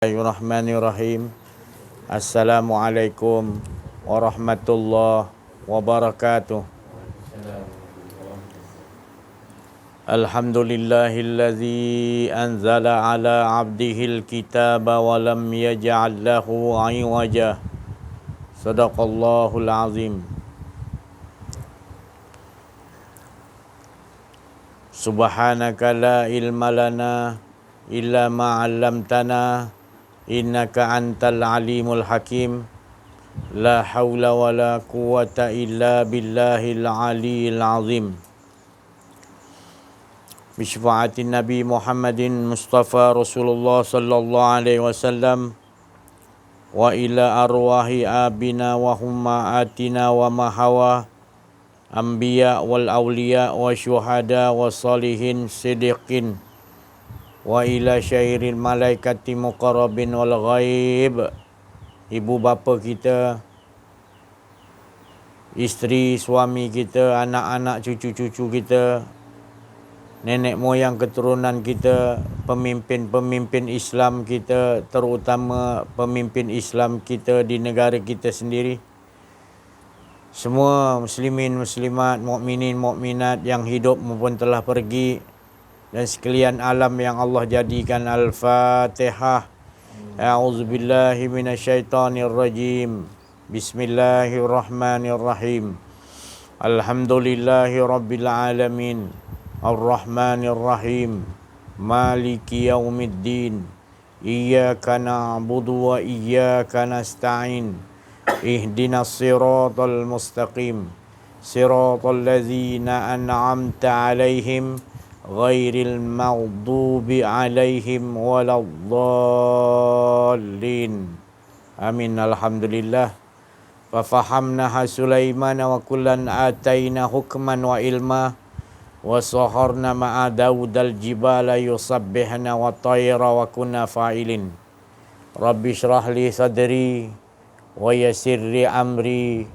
Bismillahirrahmanirrahim. Assalamualaikum warahmatullahi wabarakatuh. Alhamdulillahilladzi anzala ala abdihil kitaba wa lam yaj'al lahu 'iwaja. Sadaqallahul azim. Subhanaka la ilma lana illa ma 'allamtana innaka antal alimul hakim. La haula wa la quwata illa billahil aliyil azim. Bisfa'atin Nabi Muhammadin Mustafa Rasulullah sallallahu alaihi wasallam wa ila arwahi abina wa hummatina wa mahawa anbiya wal awliya wa syuhada wa salihin siddiqin wa ila syairil malaikati muqarrabin wal ghaib. Ibu bapa kita, isteri, suami kita, anak-anak, cucu-cucu kita, nenek moyang keturunan kita, pemimpin-pemimpin Islam kita, terutama pemimpin Islam kita di negara kita sendiri, semua muslimin, muslimat, mukminin, mukminat yang hidup maupun telah pergi, dan sekalian alam yang Allah jadikan. Al-Fatihah. A'udzubillahi minasyaitonirrajim. Bismillahirrahmanirrahim. Alhamdulillahi rabbil alamin. Ar-Rahmanirrahim. Maliki yaumiddin. Iyyaka na'budu wa iyyaka nasta'in. Ihdinas siratal mustaqim. Siratal ladzina an'amta 'alaihim ghairil maghdubi 'alaihim waladdallin. Amin. Alhamdulillah. Fa fahamnaha Sulaiman wa kullan ataina hukman wa ilma wa saharna ma'a Daudal jibala yusabbihna wa tayra wa kunna fa'ilin. Rabbi shrah li sadri wa yassir li amri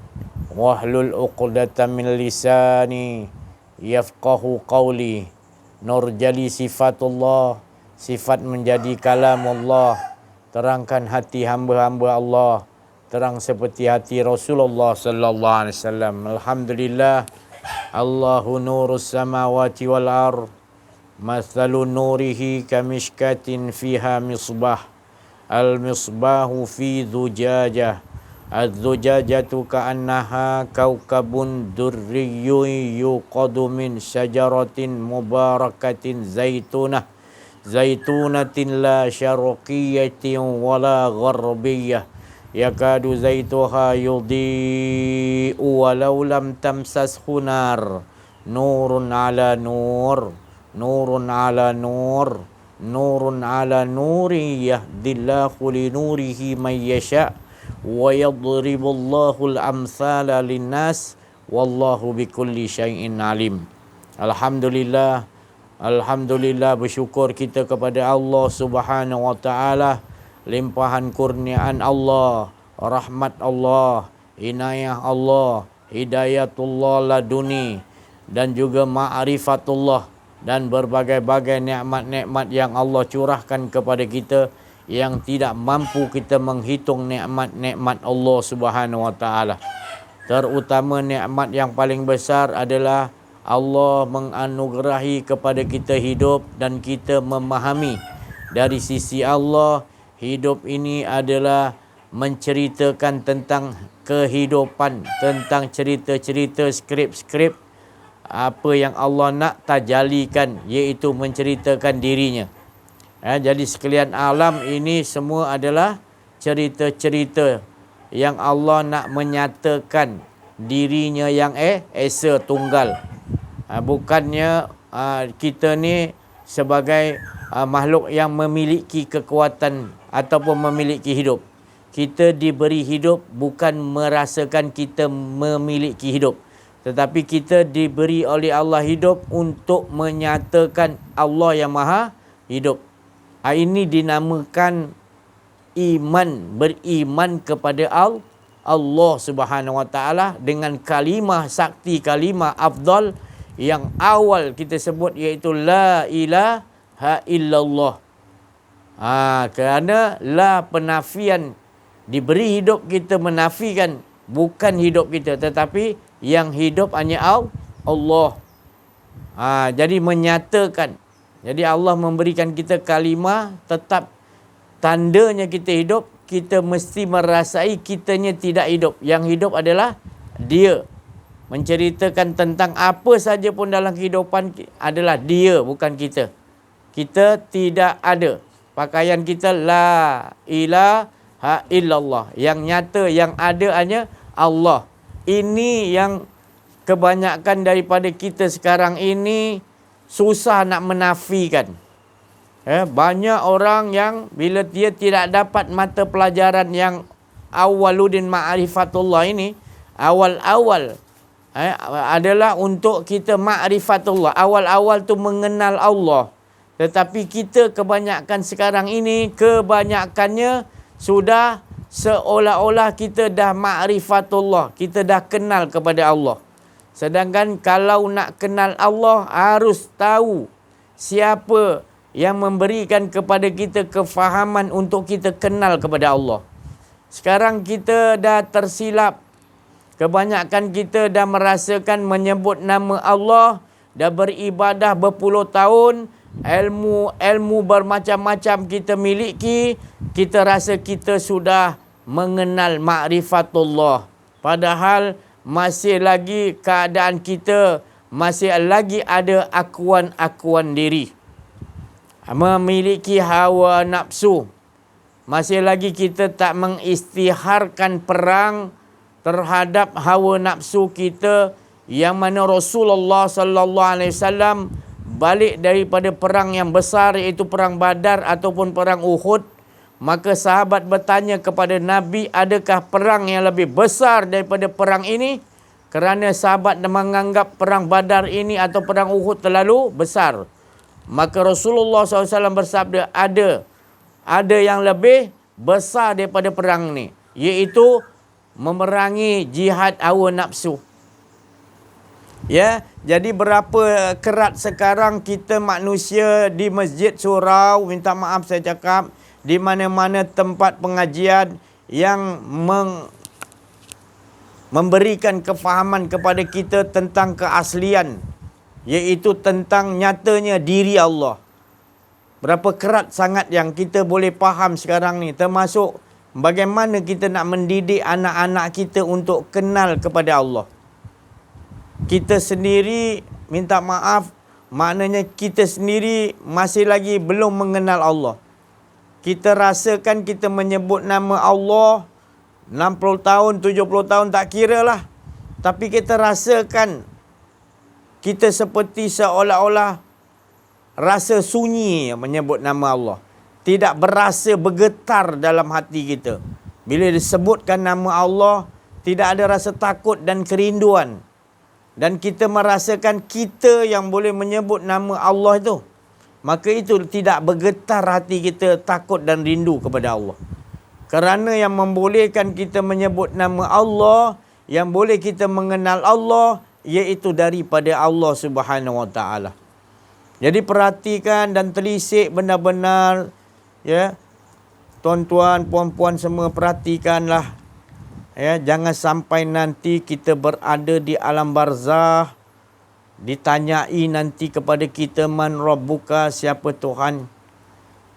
wahlul 'uqdatam min lisani yafqahu qawli. Nur jali sifatullah, sifat menjadi kalamullah. Terangkan hati hamba-hamba Allah, terang seperti hati Rasulullah sallallahu alaihi wasallam. Alhamdulillah. Allahu nurus samawati wal ard. Mathalu nurihi kamishkatin fiha misbah. Al misbahu fi dzujajah. Az-zujajatu ka'annaha kaukabun durriyyun yuqadu min syajaratin mubarakatin zaitunatin la syarqiyyatin wala gharbiyah yakadu zaituha yudhi'u walau lam tamsashu nar. Nurun ala nur, nurun ala nur, nurun ala nuri yahdillahu li nurihi man yasha' wa yadribullahu al-amthala linnas wallahu bikulli syai'in alim. Alhamdulillah, alhamdulillah, bersyukur kita kepada Allah Subhanahu wa taala, limpahan kurniaan Allah, rahmat Allah, inayah Allah, hidayatullah laduni, dan juga ma'rifatullah, dan berbagai-bagai nikmat-nikmat yang Allah curahkan kepada kita yang tidak mampu kita menghitung nikmat-nikmat Allah Subhanahu wa taala. Terutama nikmat yang paling besar adalah Allah menganugerahi kepada kita hidup, dan kita memahami dari sisi Allah hidup ini adalah menceritakan tentang kehidupan, tentang cerita-cerita, skrip-skrip apa yang Allah nak tajalikan, iaitu menceritakan dirinya. Jadi sekalian alam ini semua adalah cerita-cerita yang Allah nak menyatakan dirinya yang esa tunggal. Bukannya kita ni sebagai makhluk yang memiliki kekuatan ataupun memiliki hidup. Kita diberi hidup bukan merasakan kita memiliki hidup, tetapi kita diberi oleh Allah hidup untuk menyatakan Allah yang maha hidup. Ini dinamakan iman, beriman kepada Allah Subhanahu wa taala dengan kalimah sakti, kalimah afdal yang awal kita sebut, iaitu la ilaha illallah. Kerana la penafian, diberi hidup kita menafikan bukan hidup kita, tetapi yang hidup hanya Allah. Jadi menyatakan. Jadi Allah memberikan kita kalimah tetap tandanya kita hidup, kita mesti merasai kitanya tidak hidup. Yang hidup adalah Dia. Menceritakan tentang apa saja pun dalam kehidupan adalah Dia, bukan kita. Kita tidak ada. Pakaian kita la ilaha illallah. Yang nyata, yang ada hanya Allah. Ini yang kebanyakan daripada kita sekarang ini susah nak menafikan. Banyak orang yang bila dia tidak dapat mata pelajaran yang awwaluddin ma'rifatullah ini, awal-awal adalah untuk kita ma'rifatullah. Awal-awal tu mengenal Allah. Tetapi kita kebanyakan sekarang ini, kebanyakannya sudah seolah-olah kita dah ma'rifatullah. Kita dah kenal kepada Allah. Sedangkan kalau nak kenal Allah, harus tahu siapa yang memberikan kepada kita kefahaman untuk kita kenal kepada Allah. Sekarang kita dah tersilap. Kebanyakan kita dah merasakan menyebut nama Allah, dah beribadah berpuluh tahun, ilmu bermacam-macam kita miliki, kita rasa kita sudah mengenal ma'rifatullah. Padahal masih lagi keadaan kita, masih lagi ada akuan-akuan diri. Memiliki hawa nafsu. Masih lagi kita tak mengistiharkan perang terhadap hawa nafsu kita, yang mana Rasulullah sallallahu alaihi wasallam balik daripada perang yang besar, iaitu perang Badar ataupun perang Uhud. Maka sahabat bertanya kepada Nabi, adakah perang yang lebih besar daripada perang ini? Kerana sahabat menganggap perang Badar ini atau perang Uhud terlalu besar. Maka Rasulullah SAW bersabda, ada yang lebih besar daripada perang ini, iaitu memerangi jihad hawa nafsu. Jadi berapa kerat sekarang kita manusia di masjid surau, minta maaf saya cakap, di mana-mana tempat pengajian yang memberikan kefahaman kepada kita tentang keaslian, iaitu tentang nyatanya diri Allah. Berapa kerat sangat yang kita boleh faham sekarang ni, termasuk bagaimana kita nak mendidik anak-anak kita untuk kenal kepada Allah. Kita sendiri, minta maaf, maknanya kita sendiri masih lagi belum mengenal Allah. Kita rasakan kita menyebut nama Allah 60 tahun, 70 tahun tak kira lah. Tapi kita rasakan kita seperti seolah-olah rasa sunyi menyebut nama Allah. Tidak berasa bergetar dalam hati kita. Bila disebutkan nama Allah, tidak ada rasa takut dan kerinduan. Dan kita merasakan kita yang boleh menyebut nama Allah itu. Maka itu tidak bergetar hati kita takut dan rindu kepada Allah. Kerana yang membolehkan kita menyebut nama Allah, yang boleh kita mengenal Allah, iaitu daripada Allah Subhanahu Wa Taala. Jadi perhatikan dan telisik benar-benar, tuan-tuan, puan-puan semua perhatikanlah. Jangan sampai nanti kita berada di alam barzah, ditanyai nanti kepada kita, man rabbuka, siapa Tuhan,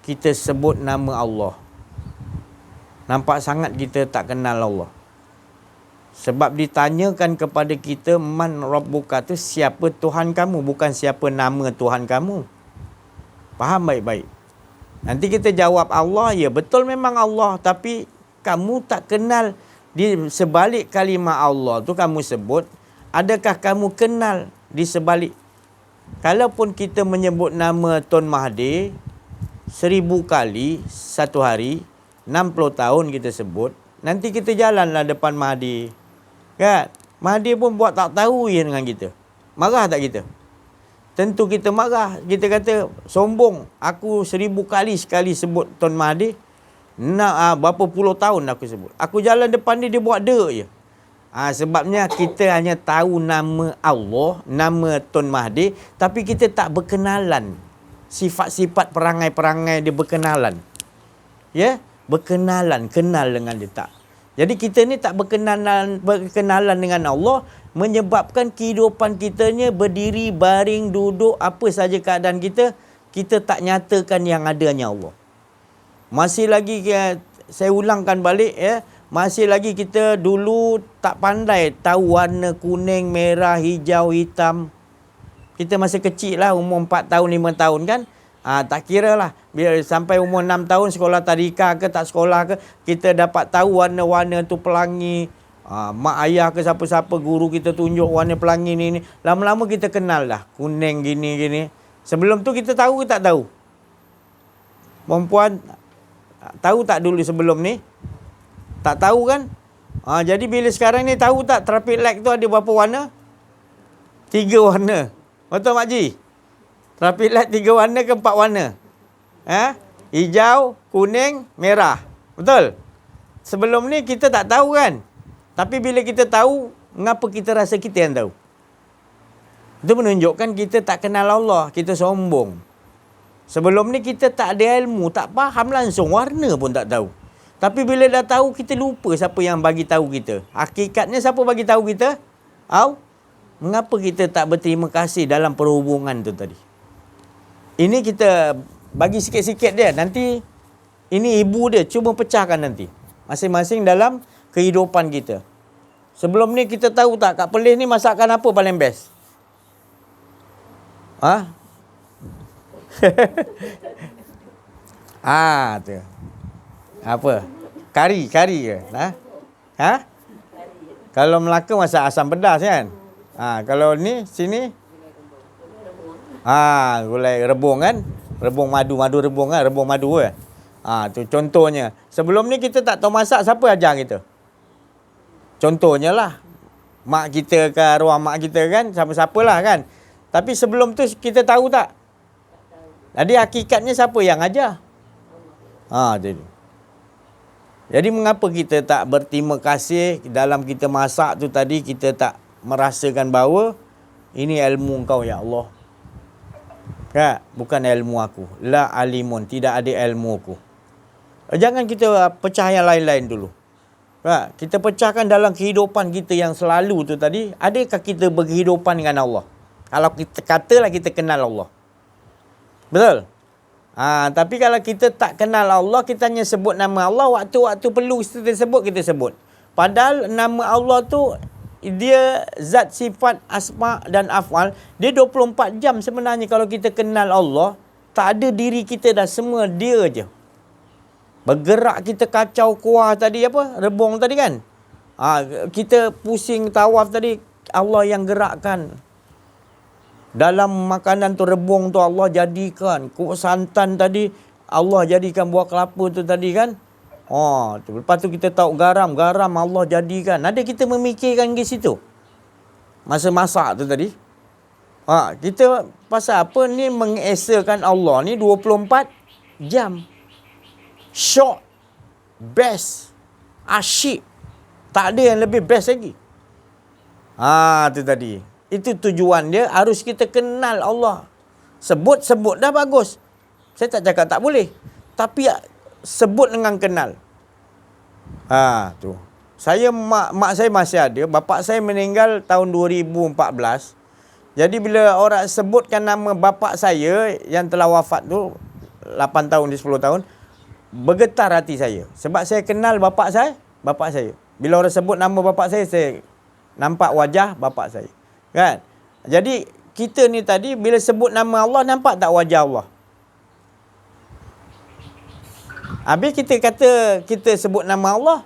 kita sebut nama Allah. Nampak sangat kita tak kenal Allah. Sebab ditanyakan kepada kita, man rabbuka tu siapa Tuhan kamu, bukan siapa nama Tuhan kamu. Faham baik-baik. Nanti kita jawab Allah, ya betul memang Allah, tapi kamu tak kenal di sebalik kalimah Allah tu kamu sebut, adakah kamu kenal di sebalik? Kalaupun kita menyebut nama Tun Mahathir 1000 kali satu hari, 60 tahun kita sebut, nanti kita jalanlah depan Mahathir. Kan? Mahathir pun buat tak tahu je dengan kita. Marah tak kita? Tentu kita marah. Kita kata, sombong. Aku 1000 kali sekali sebut Tun Mahathir. Berapa puluh tahun aku sebut. Aku jalan depan dia buat dek je. Sebabnya kita hanya tahu nama Allah, nama Tun Mahathir, tapi kita tak berkenalan. Sifat-sifat perangai-perangai dia berkenalan. Ya, berkenalan, kenal dengan dia tak. Jadi kita ni tak berkenalan dengan Allah, menyebabkan kehidupan kita ni berdiri, baring, duduk, apa saja keadaan kita, kita tak nyatakan yang adanya Allah. Masih lagi saya ulangkan balik ya, masih lagi kita dulu tak pandai tahu warna kuning, merah, hijau, hitam. Kita masih kecil lah, umur 4 tahun, 5 tahun kan. Tak kira lah. Bila sampai umur 6 tahun sekolah tadika ke tak sekolah ke, kita dapat tahu warna-warna tu pelangi. Mak ayah ke siapa-siapa, guru kita tunjuk warna pelangi ni. Lama-lama kita kenal lah. Kuning gini-gini. Sebelum tu kita tahu ke tak tahu? Perempuan tahu tak dulu sebelum ni? Tak tahu kan? Jadi bila sekarang ni tahu tak traffic light tu ada berapa warna? 3 warna. Betul Mak Ji? Traffic light 3 warna ke 4 warna? Hijau, kuning, merah. Betul? Sebelum ni kita tak tahu kan? Tapi bila kita tahu, mengapa kita rasa kita yang tahu? Itu menunjukkan kita tak kenal Allah. Kita sombong. Sebelum ni kita tak ada ilmu, tak faham langsung. Warna pun tak tahu. Tapi bila dah tahu, kita lupa siapa yang bagi tahu kita. Hakikatnya siapa bagi tahu kita? Mengapa kita tak berterima kasih dalam perhubungan tu tadi? Ini kita bagi sikit-sikit dia. Nanti ini ibu dia cuba pecahkan nanti. Masing-masing dalam kehidupan kita. Sebelum ni kita tahu tak kat Perlis ni masakan apa paling best? Tu. Apa? Kari ke? Kalau Melaka masak asam pedas kan? Kalau ni sini gulai rebung kan? Rebung madu rebung kan? Rebung madu kan? Tu contohnya. Sebelum ni kita tak tahu masak, siapa ajar kita? Contohnya lah. Mak kita ke arwah mak kita kan? Siapa-siapalah kan? Tapi sebelum tu kita tahu tak? Jadi hakikatnya siapa yang ajar? Jadi mengapa kita tak berterima kasih dalam kita masak tu tadi, kita tak merasakan bahawa ini ilmu Engkau ya Allah. Kan? Bukan ilmu aku. La alimun, tidak ada ilmu aku. Jangan kita pecah yang lain-lain dulu. Kan? Kita pecahkan dalam kehidupan kita yang selalu tu tadi, adakah kita berkehidupan dengan Allah? Kalau kita katalah kita kenal Allah. Betul? Tapi kalau kita tak kenal Allah, kita hanya sebut nama Allah, waktu-waktu perlu kita sebut. Padahal nama Allah tu, dia zat, sifat, asma dan af'al, dia 24 jam sebenarnya. Kalau kita kenal Allah, tak ada diri kita dah, semua dia je. Bergerak kita kacau kuah tadi apa? Rebung tadi kan? Kita pusing tawaf tadi, Allah yang gerakkan. Dalam makanan tu rebung tu Allah jadikan. Kuah santan tadi Allah jadikan, buah kelapa tu tadi kan. Lepas tu kita tahu garam Allah jadikan. Ada kita memikirkan ke situ? Masa masak tu tadi. Kita pasal apa ni mengesakan Allah ni 24 jam. Short, best, asyik. Tak ada yang lebih best lagi. Tu tadi. Itu tujuan dia, harus kita kenal Allah. Sebut dah bagus. Saya tak cakap tak boleh. Tapi sebut dengan kenal. Tu. Saya, mak saya masih ada. Bapa saya meninggal tahun 2014. Jadi bila orang sebutkan nama bapa saya yang telah wafat tu, 8 tahun, 10 tahun, bergetar hati saya. Sebab saya kenal bapa saya. Bila orang sebut nama bapa saya nampak wajah bapa saya. Kan? Jadi kita ni tadi bila sebut nama Allah, nampak tak wajah Allah? Habis kita kata kita sebut nama Allah,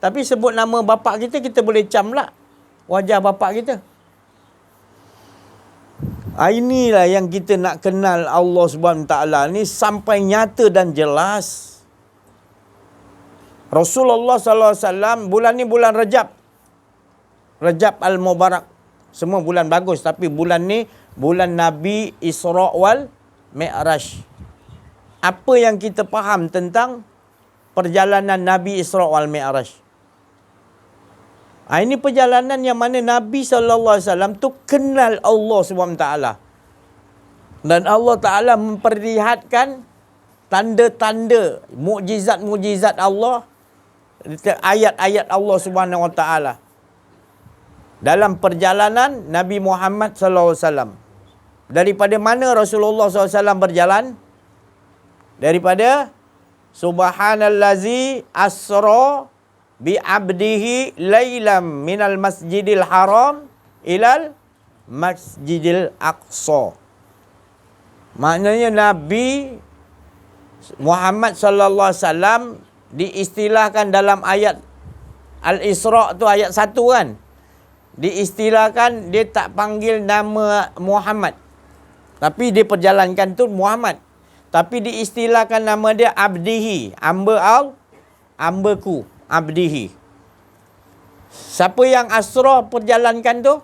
tapi sebut nama bapa kita, kita boleh camlak wajah bapa kita. Inilah yang kita nak kenal Allah Subhanahu Taala ni sampai nyata dan jelas. Rasulullah sallallahu alaihi wasallam, bulan ni bulan Rajab Al-Mubarak. Semua bulan bagus, tapi bulan ni bulan Nabi Isra wal Mi'raj. Apa yang kita faham tentang perjalanan Nabi Isra wal Mi'raj? Ini perjalanan yang mana Nabi SAW tu kenal Allah SWT. Dan Allah Ta'ala memperlihatkan tanda-tanda, mukjizat-mukjizat Allah, ayat-ayat Allah Subhanahu Wa Taala dalam perjalanan Nabi Muhammad sallallahu alaihi wasallam. Daripada mana Rasulullah SAW berjalan? Daripada Subhanallazi asra bi abdihi lailam minal masjidil haram ilal masjidil aqsa. Maknanya Nabi Muhammad sallallahu alaihi wasallam diistilahkan dalam ayat Al-Isra tu ayat 1 kan. Diistilahkan dia tak panggil nama Muhammad. Tapi dia perjalankan tu Muhammad. Tapi diistilahkan nama dia Abdihi. Ambaku. Abdihi. Siapa yang Asra perjalankan tu?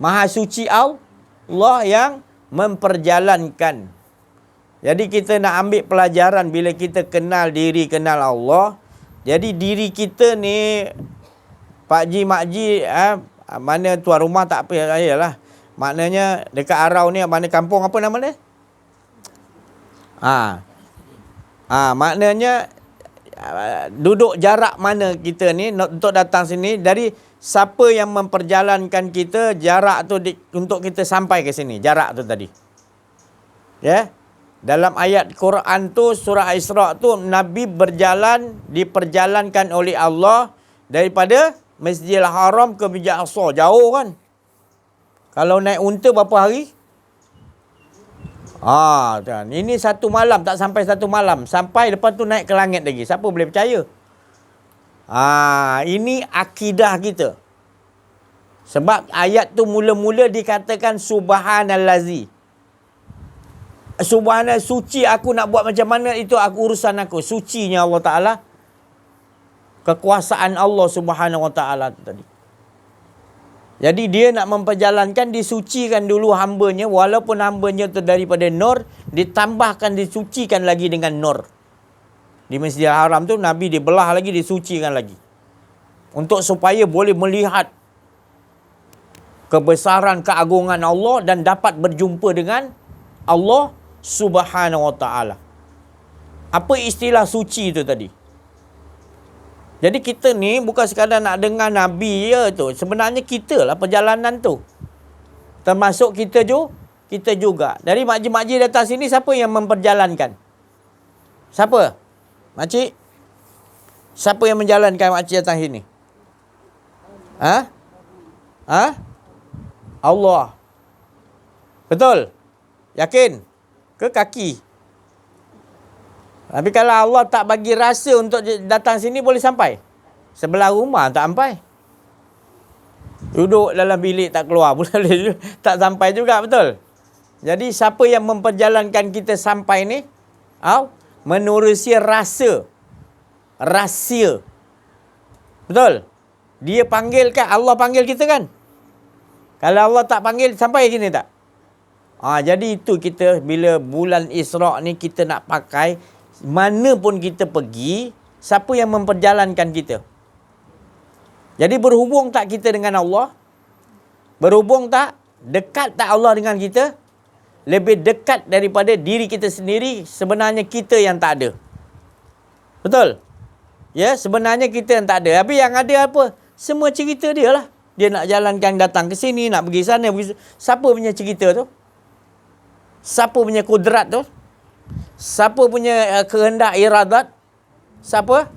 Maha suci Allah yang memperjalankan. Jadi kita nak ambil pelajaran bila kita kenal diri, kenal Allah. Jadi diri kita ni, Pak Ji, Mak Ji, mana tuan rumah tak apa, ayalah. Maknanya dekat Arau ni, mana kampung apa nama dia? Maknanya duduk jarak mana kita ni untuk datang sini. Dari siapa yang memperjalankan kita, jarak tu untuk kita sampai ke sini. Jarak tu tadi. Ya. Dalam ayat Quran tu, surah Isra tu, Nabi diperjalankan oleh Allah daripada Masjidil Haram ke Masjidil Aqsa. Jauh kan? Kalau naik unta berapa hari? Kan. Ini 1 malam, tak sampai 1 malam. Sampai lepas tu naik ke langit lagi. Siapa boleh percaya? Ini akidah kita. Sebab ayat tu mula-mula dikatakan Subhanallazi. Subhanallah, suci aku nak buat macam mana, itu aku urusan aku. Sucinya Allah Ta'ala. Kekuasaan Allah Subhanahu Wa Ta'ala tadi. Jadi dia nak memperjalankan, disucikan dulu hambanya. Walaupun hambanya tu daripada nur, ditambahkan, disucikan lagi dengan nur. Di Masjidil Haram tu Nabi dibelah lagi, disucikan lagi. Untuk supaya boleh melihat kebesaran, keagungan Allah dan dapat berjumpa dengan Allah Subhanahu Wa Ta'ala. Apa istilah suci tu tadi? Jadi kita ni bukan sekadar nak dengar Nabi je tu. Sebenarnya kita lah perjalanan tu. Termasuk kita juga. Dari makcik-makcik datang sini, siapa yang memperjalankan? Siapa? Makcik? Siapa yang menjalankan makcik datang sini? Allah. Betul? Yakin? Ke kaki? Tapi kalau Allah tak bagi rasa untuk datang sini, boleh sampai? Sebelah rumah tak sampai. Duduk dalam bilik tak keluar, boleh tak sampai juga, betul? Jadi siapa yang memperjalankan kita sampai ni? Menerusi rasa. Rahsia. Betul? Dia panggil kan? Allah panggil kita kan? Kalau Allah tak panggil, sampai sini tak? Jadi itu kita bila bulan Isra ni kita nak pakai, mana pun kita pergi, siapa yang memperjalankan kita? Jadi berhubung tak kita dengan Allah? Berhubung tak? Dekat tak Allah dengan kita? Lebih dekat daripada diri kita sendiri, sebenarnya kita yang tak ada. Betul? Ya, sebenarnya kita yang tak ada. Tapi yang ada apa? Semua cerita dia lah. Dia nak jalankan, datang ke sini, nak pergi sana, pergi. Siapa punya cerita tu? Siapa punya kudrat tu? Siapa punya kehendak, iradat? Siapa?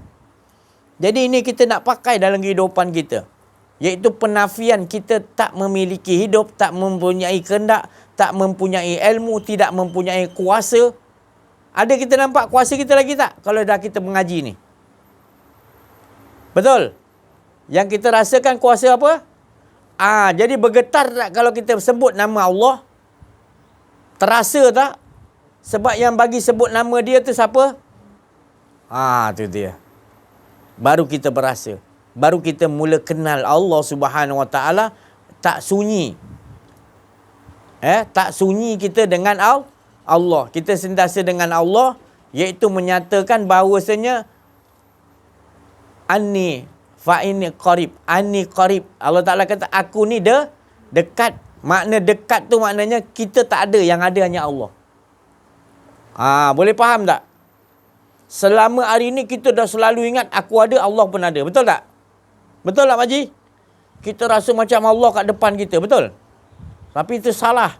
Jadi ini kita nak pakai dalam kehidupan kita. Iaitu penafian kita tak memiliki hidup, tak mempunyai kehendak, tak mempunyai ilmu, tidak mempunyai kuasa. Ada kita nampak kuasa kita lagi tak? Kalau dah kita mengaji ni. Betul? Yang kita rasakan kuasa apa? Jadi bergetar tak kalau kita sebut nama Allah? Terasa tak? Sebab yang bagi sebut nama dia tu siapa? Tu dia. Baru kita berasa. Baru kita mula kenal Allah Subhanahu Wa Ta'ala. Tak sunyi. Tak sunyi kita dengan Allah. Kita sentiasa dengan Allah, iaitu menyatakan bahawasanya Anni fa'inni qarib. Anni qarib. Allah Ta'ala kata, aku ni dekat. Makna dekat tu maknanya kita tak ada, yang ada hanya Allah. Boleh faham tak? Selama hari ni kita dah selalu ingat aku ada, Allah pun ada. Betul tak? Betul tak, Pak Haji? Kita rasa macam Allah kat depan kita. Betul? Tapi itu salah.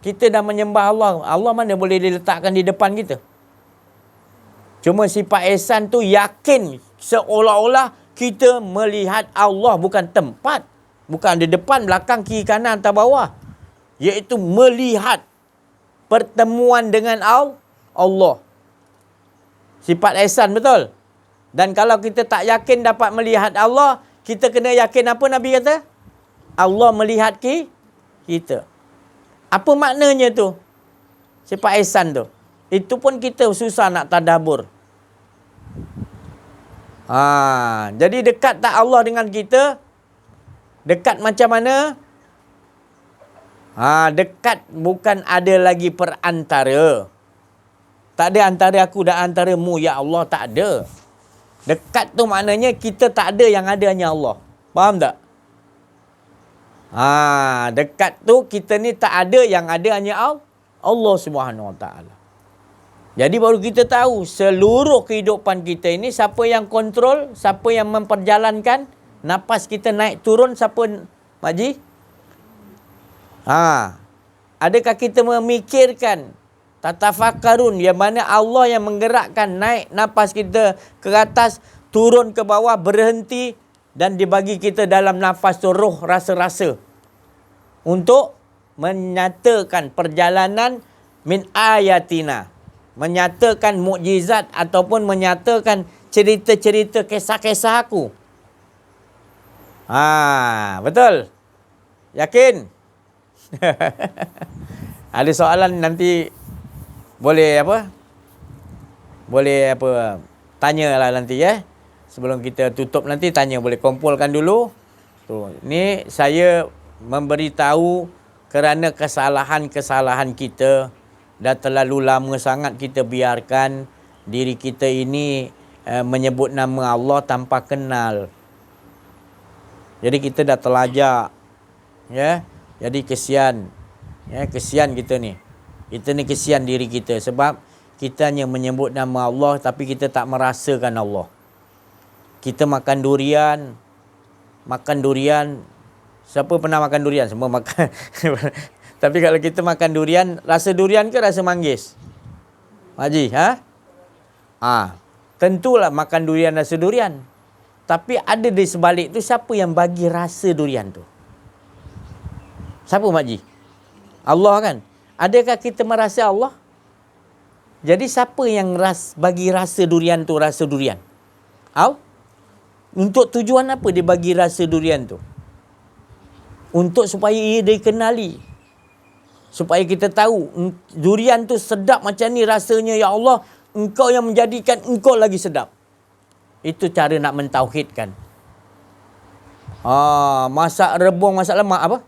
Kita dah menyembah Allah. Allah mana boleh diletakkan di depan kita? Cuma sifat ihsan tu yakin seolah-olah kita melihat Allah, bukan tempat. Bukan di depan, belakang, kiri, kanan, atas, bawah. Iaitu melihat pertemuan dengan Allah. Sifat ihsan, betul? Dan kalau kita tak yakin dapat melihat Allah, kita kena yakin apa Nabi kata? Allah melihat kita. Apa maknanya tu? Sifat ihsan tu. Itu pun kita susah nak tadabbur. Jadi dekat tak Allah dengan kita? Dekat macam mana? Dekat bukan ada lagi perantara. Tak ada antara aku dan antaramu, ya Allah, tak ada. Dekat tu maknanya kita tak ada, yang ada hanya Allah. Faham tak? Dekat tu kita ni tak ada, yang ada hanya Allah Subhanahu Wa Taala. Jadi baru kita tahu seluruh kehidupan kita ini siapa yang kontrol, siapa yang memperjalankan. Nafas kita naik turun siapa, Mak Ji? Adakah kita memikirkan, tatafakkarun, yang mana Allah yang menggerakkan naik nafas kita ke atas, turun ke bawah, berhenti, dan dibagi kita dalam nafas tu roh, rasa-rasa untuk menyatakan perjalanan min ayatina, menyatakan mukjizat ataupun menyatakan cerita-cerita, kisah-kisah aku. Betul? Yakin? Ada soalan nanti boleh tanyalah nanti ya. Sebelum kita tutup nanti tanya, boleh kumpulkan dulu. Ni saya memberitahu kerana kesalahan-kesalahan kita. Dah terlalu lama sangat kita biarkan diri kita ini menyebut nama Allah tanpa kenal. Jadi kita dah terlajak. Ya. Jadi kesian. Ya, kesian kita ni. Kita ni kesian diri kita sebab kita hanya menyebut nama Allah tapi kita tak merasakan Allah. Kita makan durian. Siapa pernah makan durian? Semua makan. Tapi kalau kita makan durian, rasa durian ke rasa manggis? Pak Haji, tentulah makan durian rasa durian. Tapi ada di sebalik tu siapa yang bagi rasa durian tu? Siapa, Mak Haji? Allah kan? Adakah kita merasa Allah? Jadi siapa yang bagi rasa durian tu rasa durian? Untuk tujuan apa dia bagi rasa durian tu? Untuk supaya ia dikenali. Supaya kita tahu durian tu sedap macam ni rasanya, ya Allah, Engkau yang menjadikan Engkau lagi sedap. Itu cara nak mentauhidkan. Masak rebung, masak lemak apa?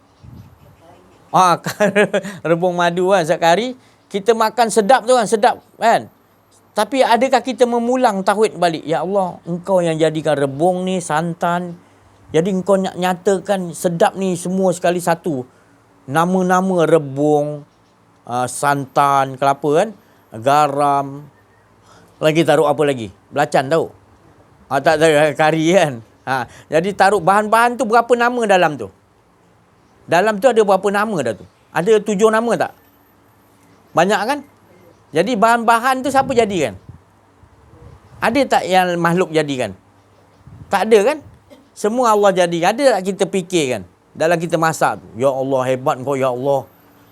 Rebung madu kan, masak kari. Kita makan sedap tu kan, sedap kan. Tapi adakah kita memulang tauhid balik? Ya Allah, Engkau yang jadikan rebung ni santan. Jadi Engkau nyatakan sedap ni semua sekali satu. Nama-nama rebung, santan, kelapa kan, garam. Lagi taruh apa lagi? Belacan tahu? Tak tahu, kari kan. Jadi taruh bahan-bahan tu berapa nama dalam tu? Dalam tu ada berapa nama dah tu? Ada 7 nama tak? Banyak kan? Jadi bahan-bahan tu siapa jadikan? Ada tak yang makhluk jadikan? Tak ada kan? Semua Allah jadikan. Ada tak kita fikirkan? Dalam kita masak tu, ya Allah, hebat Engkau, ya Allah.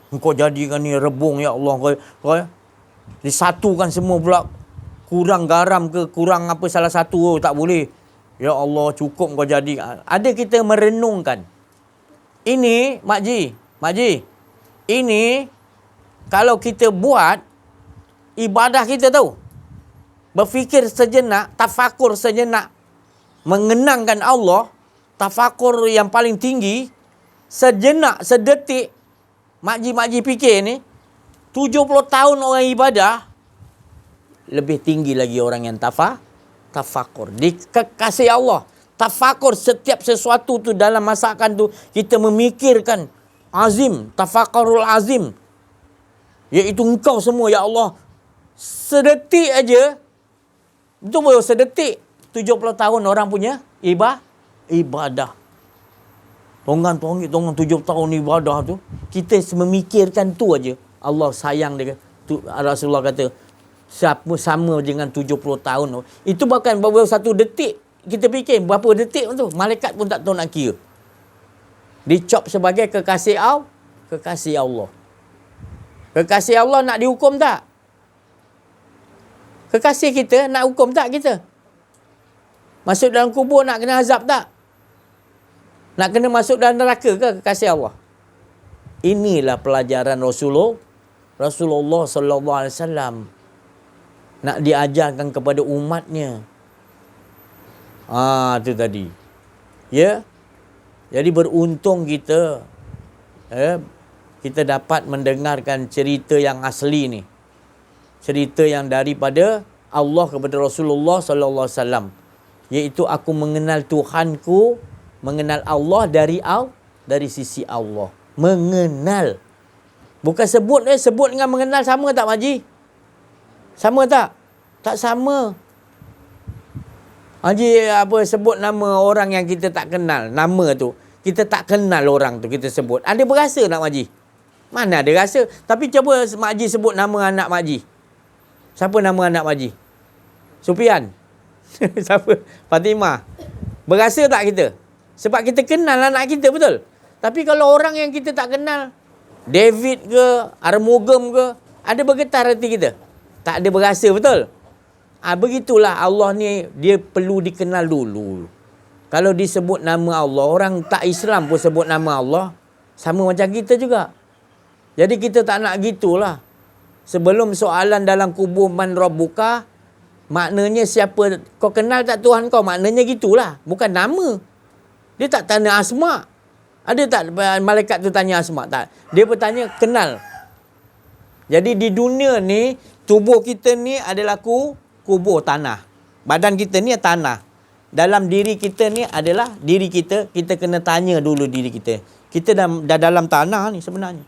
Engkau jadikan ni rebung, ya Allah. Kau disatukan semua pula. Kurang garam ke, kurang apa salah satu, tak boleh. Ya Allah, cukup Engkau jadi. Ada kita merenungkan. Ini, Mak Ji, ini kalau kita buat ibadah kita tahu. Berfikir sejenak, tafakur sejenak, mengenangkan Allah, tafakur yang paling tinggi, sejenak, sedetik, Mak Ji fikir ni, 70 tahun orang ibadah, lebih tinggi lagi orang yang tafakur. Di kekasih Allah. Tafakur setiap sesuatu tu dalam masakan tu, kita memikirkan azim, tafakurul azim. Iaitu Engkau semua, ya Allah. Sedetik aja, itu baru sedetik, 70 tahun orang punya ibadah. Tonggang 70 tahun ibadah tu, kita memikirkan tu aja. Allah sayang dia. Tu, Rasulullah kata, siapa sama dengan 70 tahun. Itu bahkan baru satu detik. Kita fikir berapa detik tu. Malaikat pun tak tahu nak kira. Dicop sebagai kekasih Allah. Kekasih Allah nak dihukum tak? Kekasih kita nak hukum tak kita? Masuk dalam kubur nak kena azab tak? Nak kena masuk dalam neraka ke kekasih Allah? Inilah pelajaran Rasulullah sallallahu alaihi wasallam nak diajarkan kepada umatnya. Tu tadi. Ya. Jadi beruntung kita kita dapat mendengarkan cerita yang asli ni. Cerita yang daripada Allah kepada Rasulullah sallallahu alaihi wasallam, iaitu aku mengenal Tuhanku, mengenal Allah dari sisi Allah. Mengenal. Bukan sebut dengan mengenal sama tak, Haji? Sama tak? Tak sama. Haji sebut nama orang yang kita tak kenal, nama tu. Kita tak kenal orang tu, kita sebut. Ada berasa tak, Haji? Mana ada rasa? Tapi cuba Mak Haji sebut nama anak Mak Haji. Siapa nama anak Mak Haji? Sufian. Siapa? Fatimah. Berasa tak kita? Sebab kita kenal anak kita, betul? Tapi kalau orang yang kita tak kenal, David ke, Armugam ke, ada bergetar hati kita? Tak ada berasa, betul? Begitulah Allah ni, dia perlu dikenal dulu. Kalau disebut nama Allah, orang tak Islam pun sebut nama Allah, sama macam kita juga. Jadi kita tak nak gitulah. Sebelum soalan dalam kubur man rabbuka, maknanya siapa kau kenal tak Tuhan kau, maknanya gitulah, bukan nama. Dia tak tanya asma. Ada tak malaikat tu tanya asma? Tak. Dia bertanya kenal. Jadi di dunia ni, tubuh kita ni adalah kubur tanah. Badan kita ni tanah. Dalam diri kita ni adalah diri kita. Kita kena tanya dulu diri kita. Kita dah dalam tanah ni sebenarnya.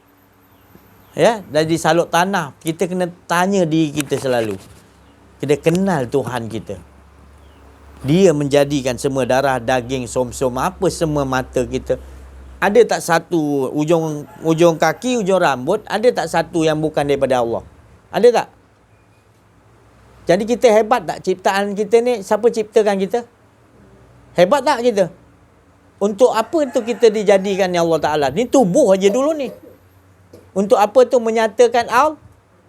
Ya, dah di saluk tanah. Kita kena tanya diri kita selalu. Kita kenal Tuhan kita. Dia menjadikan semua darah, daging, som-som, apa semua mata kita. Ada tak satu ujung kaki, ujung rambut, ada tak satu yang bukan daripada Allah? Ada tak? Jadi kita hebat tak ciptaan kita ni? Siapa ciptakan kita? Hebat tak kita? Untuk apa tu kita dijadikan ya Allah Ta'ala? Ni tubuh aja dulu ni. Untuk apa tu menyatakan Allah?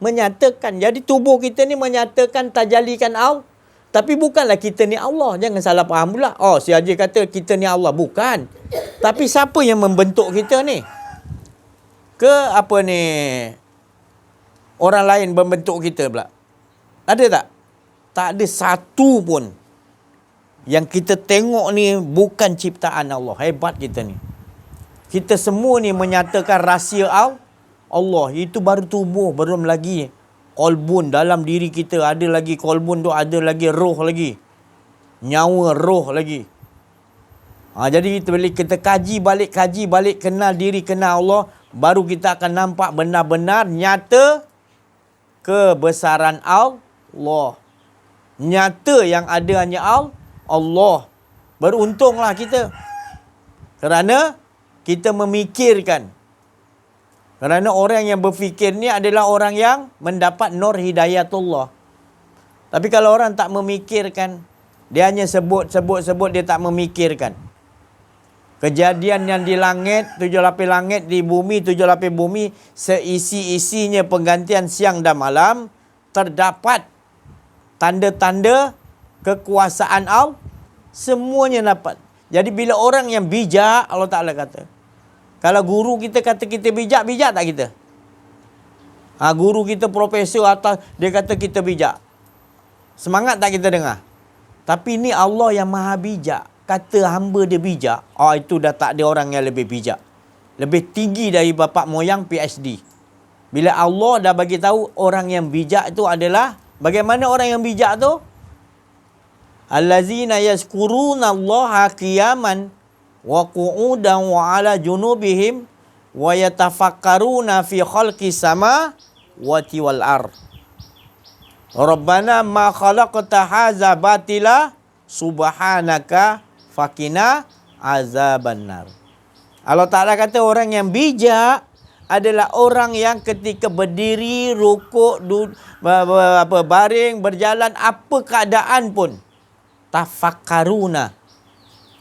Menyatakan. Jadi tubuh kita ni menyatakan tajalikan Allah. Tapi bukanlah kita ni Allah. Jangan salah faham pula. Oh, si Haji kata kita ni Allah. Bukan. Tapi siapa yang membentuk kita ni? Ke apa ni? Orang lain membentuk kita pula? Ada tak? Tak ada satu pun. Yang kita tengok ni bukan ciptaan Allah. Hebat kita ni. Kita semua ni menyatakan rahsia Allah. Itu baru tubuh. Belum lagi kolbun dalam diri kita. Ada lagi kolbun tu, ada lagi roh lagi. Nyawa roh lagi. Jadi bila kita kaji balik, kenal diri, kenal Allah, baru kita akan nampak benar-benar nyata kebesaran Allah. Nyata yang ada hanya Allah. Beruntunglah kita. Kerana kita memikirkan. Kerana orang yang berfikir ni adalah orang yang mendapat nur hidayatullah. Tapi kalau orang tak memikirkan, dia hanya sebut, dia tak memikirkan. Kejadian yang di langit, 7 lapis langit, di bumi, 7 lapis bumi, seisi-isinya penggantian siang dan malam, terdapat tanda-tanda kekuasaan Allah, semuanya dapat. Jadi bila orang yang bijak, Allah Ta'ala kata, kalau guru kita kata kita bijak tak kita? Guru kita profesor atas, dia kata kita bijak. Semangat tak kita dengar? Tapi ni Allah yang maha bijak. Kata hamba dia bijak, itu dah tak ada orang yang lebih bijak. Lebih tinggi dari bapa moyang PhD. Bila Allah dah bagi tahu orang yang bijak itu adalah, bagaimana orang yang bijak tu? Allazina yazkuruna Allaha qiyaman wa qu'udan wa ala junubihim wa yatafakkaruna fi khalqis samawati wal ardh. Rabbana ma khalaqta hadza batila subhanaka fakina azabannar. Allah Ta'ala kata orang yang bijak adalah orang yang ketika berdiri, rukuk, baring, berjalan, apa keadaan pun, tafakkaruna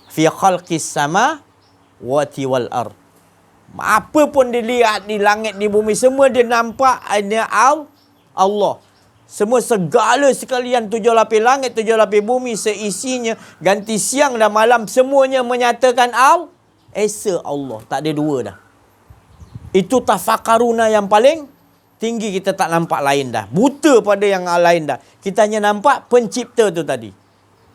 fi khalqis sama wati wal ard. Apa pun dilihat di langit, di bumi, semua dia nampak ada Allah. Semua segala sekalian 7 lapis langit, 7 lapis bumi, seisinya, ganti siang dan malam, semuanya menyatakan Esa Allah. Tak ada dua dah. Itu tafakaruna yang paling tinggi, kita tak nampak lain dah. Buta pada yang lain dah. Kita hanya nampak pencipta tu tadi.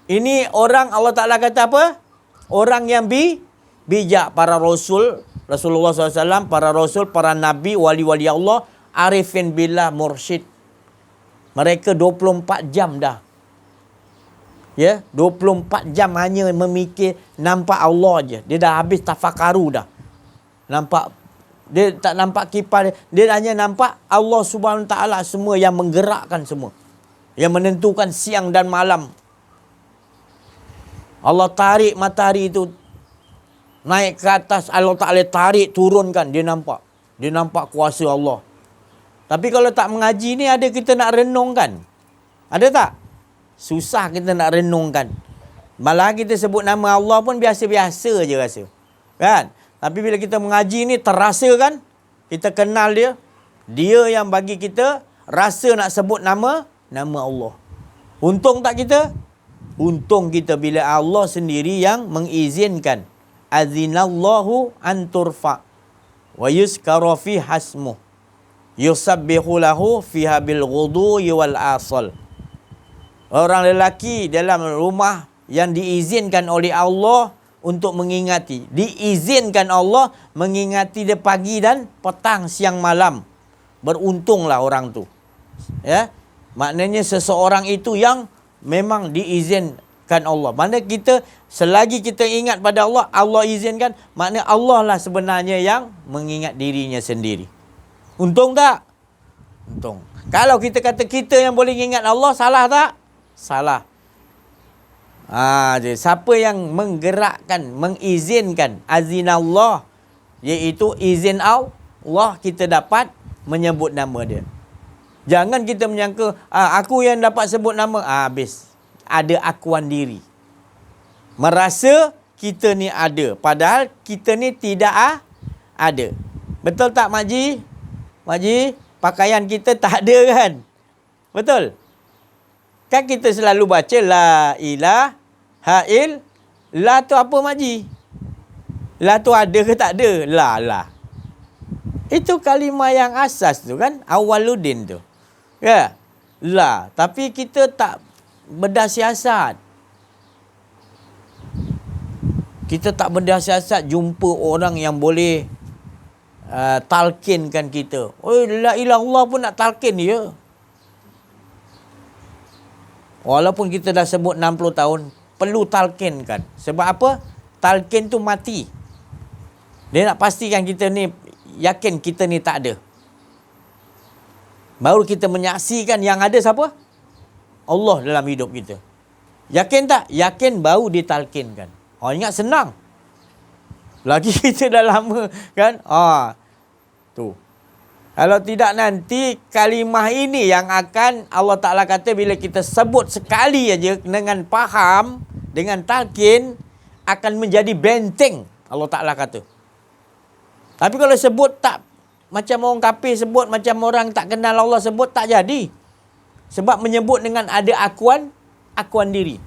Ini orang Allah Ta'ala kata apa? Orang yang bijak. Para Rasul, Rasulullah SAW, para Rasul, para Nabi, wali-wali Allah, arifin billah, mursyid. Mereka 24 jam dah. Ya, 24 jam hanya memikir, nampak Allah je. Dia dah habis tafakaru dah. Nampak, dia tak nampak kipas dia hanya nampak Allah Subhanahu Taala semua yang menggerakkan semua. Yang menentukan siang dan malam. Allah tarik matahari itu naik ke atas, Allah Taala tarik turunkan, dia nampak. Dia nampak kuasa Allah. Tapi kalau tak mengaji ni, ada kita nak renungkan? Ada tak? Susah kita nak renungkan. Malah kita sebut nama Allah pun biasa-biasa je rasa. Kan? Tapi bila kita mengaji ni terasa kan? Kita kenal dia. Dia yang bagi kita rasa nak sebut nama Allah. Untung tak kita? Untung kita bila Allah sendiri yang mengizinkan. Azinallahu an turfa wa yuzkara fi hasmuh. Yusabbihu lahu fiha bil ghudwi wal asal. Orang lelaki dalam rumah yang diizinkan oleh Allah untuk mengingati. Diizinkan Allah mengingati dia pagi dan petang, siang, malam. Beruntunglah orang tu. Ya, maknanya seseorang itu yang memang diizinkan Allah. Mana kita, selagi kita ingat pada Allah, Allah izinkan, maknanya Allah lah sebenarnya yang mengingat dirinya sendiri. Untung tak? Untung. Kalau kita kata kita yang boleh ingat Allah, salah tak? Salah. Siapa yang menggerakkan, mengizinkan azinallah, iaitu izin Allah, kita dapat menyebut nama dia. Jangan kita menyangka aku yang dapat sebut nama, habis. Ada akuan diri. Merasa kita ni ada, padahal kita ni tidak ada. Betul tak Makji? Makji, pakaian kita tak ada kan? Betul? Kan kita selalu baca la ilaha la tu apa Makji? La tu ada ke tak ada? La. Itu kalimah yang asas tu kan, awaludin tu. Ya. La, tapi kita tak berdasiasat. Kita tak berdasiasat jumpa orang yang boleh talkinkan kita. Oh, la ilaha illallah pun nak talkin dia. Walaupun kita dah sebut 60 tahun, perlu talkinkan. Sebab apa? Talkin tu mati. Dia nak pastikan kita ni, yakin kita ni tak ada. Baru kita menyaksikan yang ada siapa? Allah dalam hidup kita. Yakin tak? Yakin baru ditalkinkan. Ingat senang. Lagi kita dah lama kan? Tu. Kalau tidak nanti kalimah ini yang akan Allah Ta'ala kata bila kita sebut sekali aja dengan faham, dengan talqin, akan menjadi benteng. Allah Ta'ala kata. Tapi kalau sebut tak, macam orang kafir sebut, macam orang tak kenal Allah sebut, tak jadi. Sebab menyebut dengan ada akuan diri.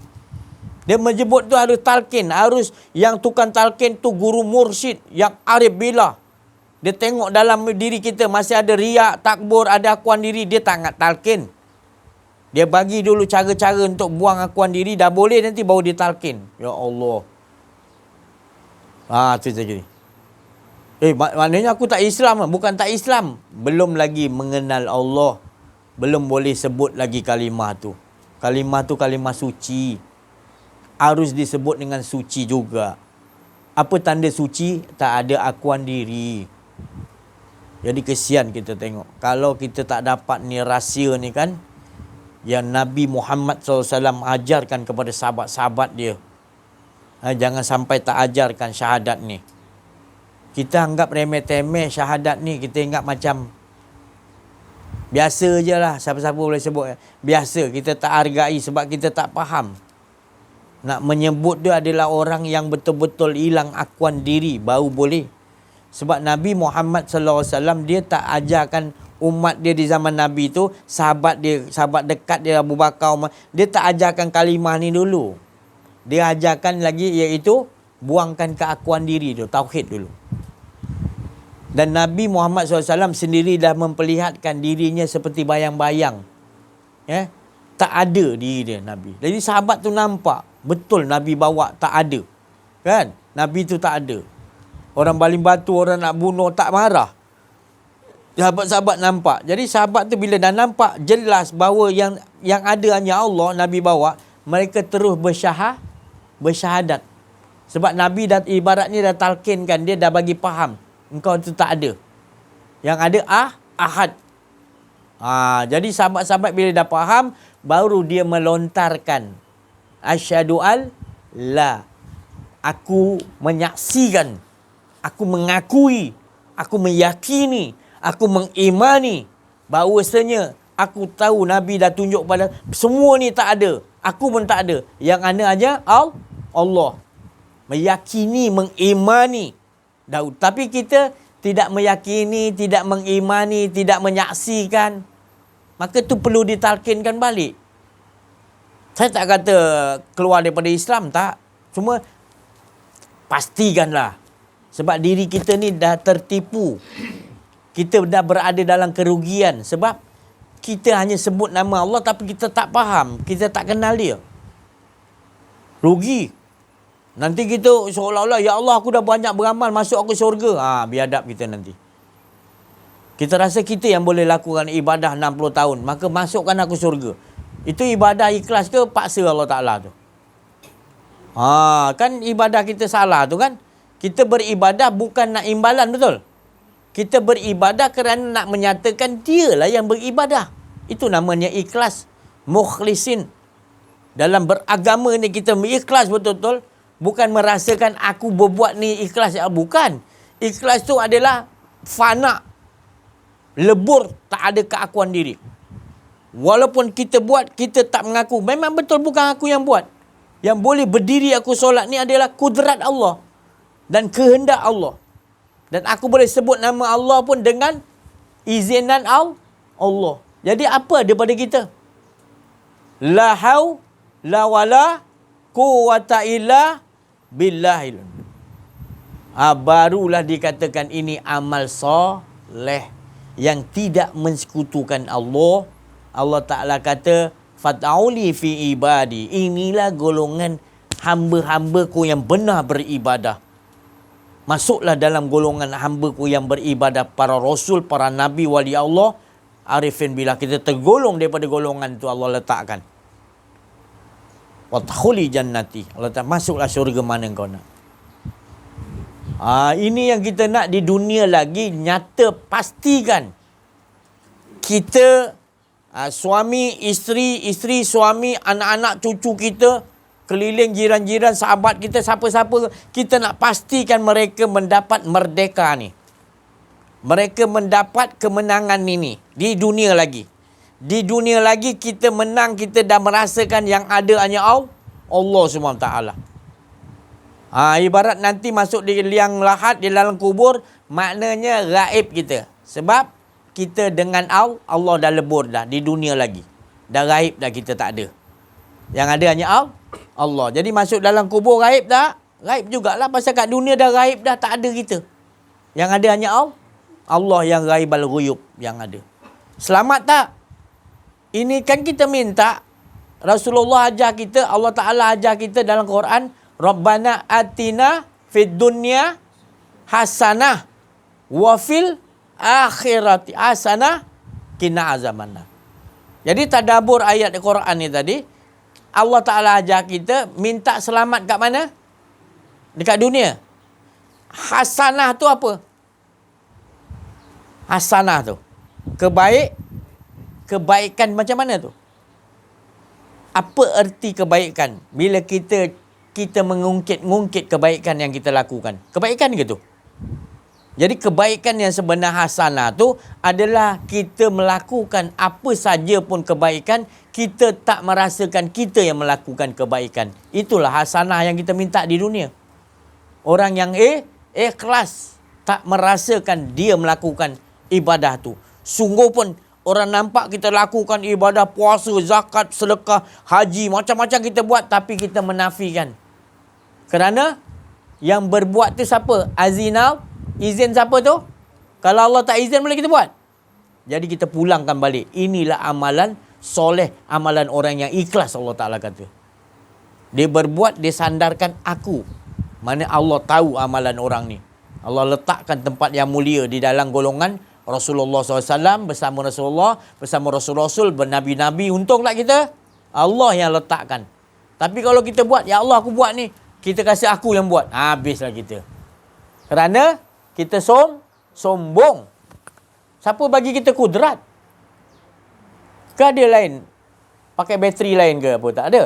Dia menyebut tu harus talqin, harus yang tukang talqin tu guru mursyid yang arif billah. Dia tengok dalam diri kita masih ada riak, takbur, ada akuan diri, dia tak nak talqin. Dia bagi dulu cara-cara untuk buang akuan diri, dah boleh nanti baru dia talqin. Ya Allah. Tu jadi. Maknanya aku tak Islam, bukan tak Islam. Belum lagi mengenal Allah. Belum boleh sebut lagi kalimah tu. Kalimah tu kalimah suci. Harus disebut dengan suci juga. Apa tanda suci? Tak ada akuan diri. Jadi kesian kita tengok. Kalau kita tak dapat ni rahsia ni kan, yang Nabi Muhammad SAW ajarkan kepada sahabat-sahabat dia. Jangan sampai tak ajarkan syahadat ni. Kita anggap remeh-temeh syahadat ni. Kita ingat macam biasa je lah. Siapa-siapa boleh sebut. Biasa. Kita tak hargai sebab kita tak faham. Nak menyebut dia adalah orang yang betul-betul hilang akuan diri. Baru boleh. Sebab Nabi Muhammad SAW dia tak ajarkan umat dia di zaman Nabi tu, sahabat dia, sahabat dekat dia Abu Bakar, Umar, dia tak ajarkan kalimah ni dulu. Dia ajarkan lagi iaitu buangkan keakuan diri tu, tauhid dulu. Dan Nabi Muhammad SAW sendiri dah memperlihatkan dirinya seperti bayang-bayang. Tak ada diri dia Nabi. Jadi sahabat tu nampak betul Nabi bawa tak ada. Kan? Nabi tu tak ada. Orang baling batu, orang nak bunuh tak marah. Sahabat-sahabat nampak. Jadi sahabat tu bila dah nampak jelas bahawa yang ada hanya Allah, Nabi bawa, mereka terus bersyahadat. Sebab Nabi dah ibaratnya dah talqinkan, dia dah bagi faham. Engkau tu tak ada. Yang ada ahad. Jadi sahabat-sahabat bila dah faham, baru dia melontarkan asyhadu al la. Aku menyaksikan, aku mengakui, aku meyakini, aku mengimani bahawasanya aku tahu Nabi dah tunjuk pada semua ni tak ada. Aku pun tak ada. Yang ada aja Allah. Meyakini, mengimani. Tapi kita tidak meyakini, tidak mengimani, tidak menyaksikan. Maka tu perlu ditalkinkan balik. Saya tak kata keluar daripada Islam, tak. Cuma pastikanlah. Sebab diri kita ni dah tertipu. Kita dah berada dalam kerugian. Sebab kita hanya sebut nama Allah tapi kita tak faham. Kita tak kenal dia. Rugi. Nanti kita seolah-olah, ya Allah aku dah banyak beramal, masuk aku syurga. Biadab kita nanti. Kita rasa kita yang boleh lakukan ibadah 60 tahun. Maka masukkan aku syurga. Itu ibadah ikhlas ke paksa Allah Ta'ala tu? Kan ibadah kita salah tu kan? Kita beribadah bukan nak imbalan, betul? Kita beribadah kerana nak menyatakan dialah yang beribadah. Itu namanya ikhlas. Mukhlisin. Dalam beragama ni kita ikhlas betul-betul. Bukan merasakan aku berbuat ni ikhlas. Bukan. Ikhlas tu adalah fana. Lebur, tak ada keakuan diri. Walaupun kita buat, kita tak mengaku. Memang betul bukan aku yang buat. Yang boleh berdiri aku solat ni adalah kudrat Allah. Dan kehendak Allah. Dan aku boleh sebut nama Allah pun dengan izinan Allah. Jadi apa daripada kita? La haw la wala quwwata illa billahil. Barulah dikatakan ini amal soleh yang tidak mensekutukan Allah. Allah Ta'ala kata, fata'uli fi ibadi. Inilah golongan hamba-hambaku yang benar beribadah. Masuklah dalam golongan hamba-Ku yang beribadah, para rasul, para nabi, wali Allah, arifin billah. Kita tergolong daripada golongan itu Allah letakkan. Wadkhuli jannati. Allah tak masuklah syurga mana kau nak. Ini yang kita nak di dunia lagi. Nyata pastikan kita suami, isteri, suami, anak-anak, cucu kita, keliling jiran-jiran, sahabat kita, siapa-siapa, kita nak pastikan mereka mendapat merdeka ni. Mereka mendapat kemenangan ini di dunia lagi. Di dunia lagi kita menang, kita dah merasakan yang ada hanya Allah SWT. Ibarat nanti masuk di liang lahat, di dalam kubur, maknanya gaib kita. Sebab kita dengan Allah dah lebur dah di dunia lagi. Dah gaib dah, kita tak ada. Yang ada hanya Allah. Jadi masuk dalam kubur gaib tak? Gaib jugalah. Pasal kat dunia dah gaib dah, tak ada kita. Yang ada hanya Allah yang ghaibal ghuyub yang ada. Selamat tak? Ini kan kita minta. Rasulullah ajar kita, Allah Ta'ala ajar kita dalam Quran, Rabbana atina fid dunya hasanah wa fil akhirati hasanah qina azabannar. Jadi tadabbur ayat Quran ni tadi, Allah Ta'ala ajar kita minta selamat kat mana? Dekat dunia. Hasanah tu apa? Hasanah tu kebaikan macam mana tu? Apa erti kebaikan? Bila kita mengungkit-ngungkit kebaikan yang kita lakukan. Kebaikan ke tu? Jadi kebaikan yang sebenar hasanah tu adalah kita melakukan apa saja pun kebaikan, kita tak merasakan kita yang melakukan kebaikan. Itulah hasanah yang kita minta di dunia. Orang yang ikhlas, tak merasakan dia melakukan ibadah tu. Sungguh pun orang nampak kita lakukan ibadah puasa, zakat, sedekah, haji, macam-macam kita buat, tapi kita menafikan. Kerana yang berbuat tu siapa? Izin siapa tu? Kalau Allah tak izin boleh kita buat. Jadi kita pulangkan balik. Inilah amalan soleh, amalan orang yang ikhlas, Allah Ta'ala kata. Dia berbuat, dia sandarkan aku. Mana Allah tahu amalan orang ni. Allah letakkan tempat yang mulia di dalam golongan Rasulullah SAW bersama Rasulullah, bersama Rasul-Rasul, bernabi-nabi. Untung tak kita? Allah yang letakkan. Tapi kalau kita buat, ya Allah aku buat ni, kita kasih aku yang buat, habislah kita. Kerana kita sombong. Siapa bagi kita kudrat? Ke ada lain? Pakai bateri lain ke apa? Tak ada.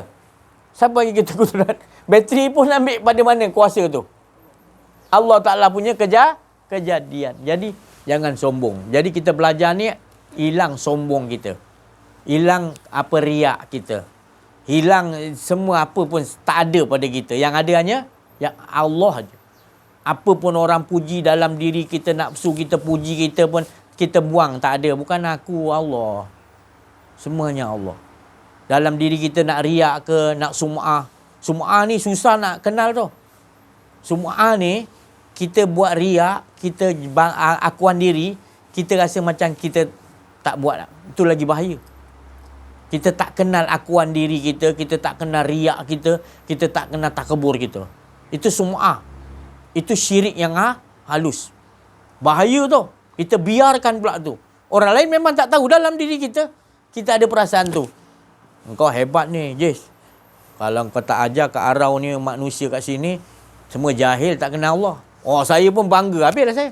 Siapa bagi kita kudrat? Bateri pun ambil pada mana kuasa tu? Allah Ta'ala punya kejadian. Jadi, jangan sombong. Jadi, kita belajar ni, hilang sombong kita. Hilang riak kita. Hilang semua apa pun tak ada pada kita. Yang ada hanya yang Allah je. Apa pun orang puji dalam diri kita, nafsu kita puji kita pun, kita buang. Tak ada. Bukan aku, Allah. Semuanya Allah. Dalam diri kita nak riak ke, nak sum'ah. Sum'ah ni susah nak kenal tu. Sum'ah ni, kita buat riak, kita akuan diri, kita rasa macam kita tak buat. Itu lagi bahaya. Kita tak kenal akuan diri kita, kita tak kenal riak kita tak kenal takabur kita. Itu sum'ah. Itu syirik yang halus. Bahaya tu. Kita biarkan pula tu. Orang lain memang tak tahu. Dalam diri kita, kita ada perasaan tu. Engkau hebat ni, Jis. Kalau kau tak ajar ke arau ni manusia kat sini, semua jahil, tak kenal Allah. Oh, saya pun bangga. Habislah saya.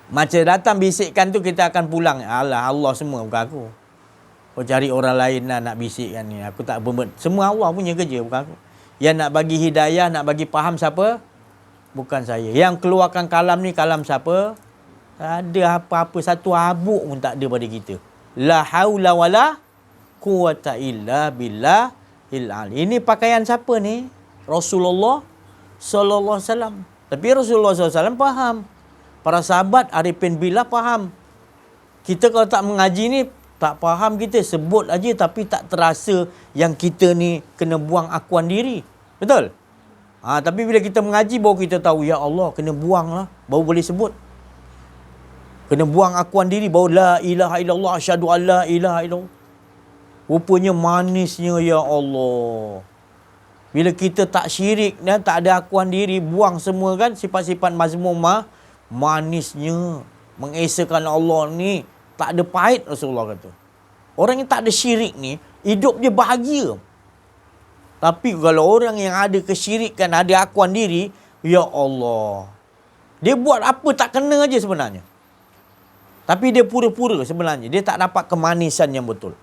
Macam datang bisikkan tu, kita akan pulang. Alah, Allah semua, bukan aku. Kau cari orang lain lah nak bisikkan ni. Aku tak semua Allah punya kerja, bukan aku. Yang nak bagi hidayah, nak bagi faham siapa? Bukan saya. Yang keluarkan kalam ni, kalam siapa? Tak ada apa-apa. Satu habuk pun tak ada pada kita. La haula wala quwata illa billah. Ini pakaian siapa ni? Rasulullah Sallallahu Alaihi Wasallam. Tapi Rasulullah Sallallahu Alaihi Wasallam faham. Para sahabat Arifin Billah faham. Kita kalau tak mengaji ni, tak faham kita. Sebut aja tapi tak terasa yang kita ni kena buang akuan diri. Betul? Tapi bila kita mengaji baru kita tahu, ya Allah, kena buang lah. Baru boleh sebut. Kena buang akuan diri. Baru la ilaha illallah, asyhadu an la ilaha illallah. Rupanya manisnya, ya Allah. Bila kita tak syirik dan tak ada akuan diri, buang semua kan sifat-sifat mazmumah, manisnya mengesakan Allah ni tak ada pahit. Rasulullah kata orang yang tak ada syirik ni hidup dia bahagia. Tapi kalau orang yang ada kesyirikan, ada akuan diri, ya Allah, dia buat apa tak kena aja sebenarnya. Tapi dia pura-pura sebenarnya dia tak dapat kemanisan yang betul.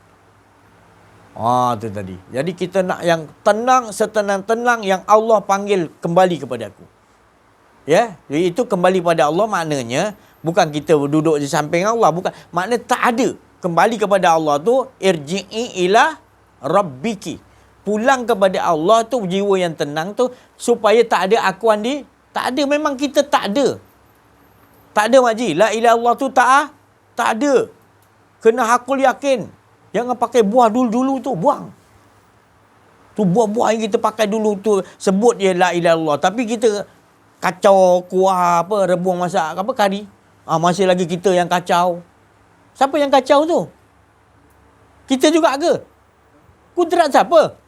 Tu tadi. Jadi kita nak yang tenang, setenang-tenang yang Allah panggil kembali kepada aku. Ya, jadi itu kembali pada Allah maknanya bukan kita duduk di samping Allah, bukan. Maknanya tak ada. Kembali kepada Allah tu irji'i ila rabbiki. Pulang kepada Allah tu jiwa yang tenang tu supaya tak ada akuan di. Tak ada, memang kita tak ada. Tak ada makji. La ilaha illallah tu tak ada. Kena hakul yakin. Jangan pakai buah dulu-dulu tu, buang. Tu buah-buah yang kita pakai dulu tu, sebut je la ilaha illallah. Tapi kita kacau kuah apa, rebung masak apa, kari. Masih lagi kita yang kacau. Siapa yang kacau tu? Kita juga ke? Kudrat siapa?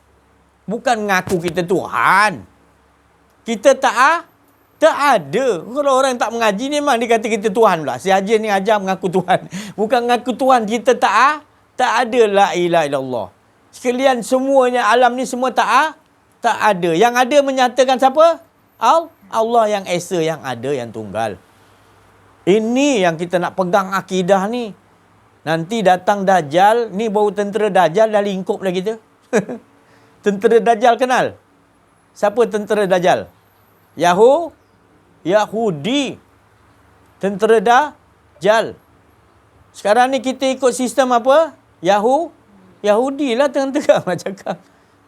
Bukan ngaku kita Tuhan. Kita tak ada. Kalau orang tak mengaji ni memang dia kata kita Tuhan pula. Si Haji ni ajar mengaku Tuhan. Bukan mengaku Tuhan. Kita tak ada la ilaha illallah. Sekalian semuanya alam ni semua tak ada. Yang ada menyatakan siapa? Allah yang esa, yang ada, yang tunggal. Ini yang kita nak pegang akidah ni. Nanti datang Dajjal, ni baru tentera Dajjal dah lingkup dah kita. Tentera Dajjal kenal? Siapa tentera Dajjal? Yahudi. Tentera Dajjal. Sekarang ni kita ikut sistem apa? Yahudi lah tengah-tengah macam cakap.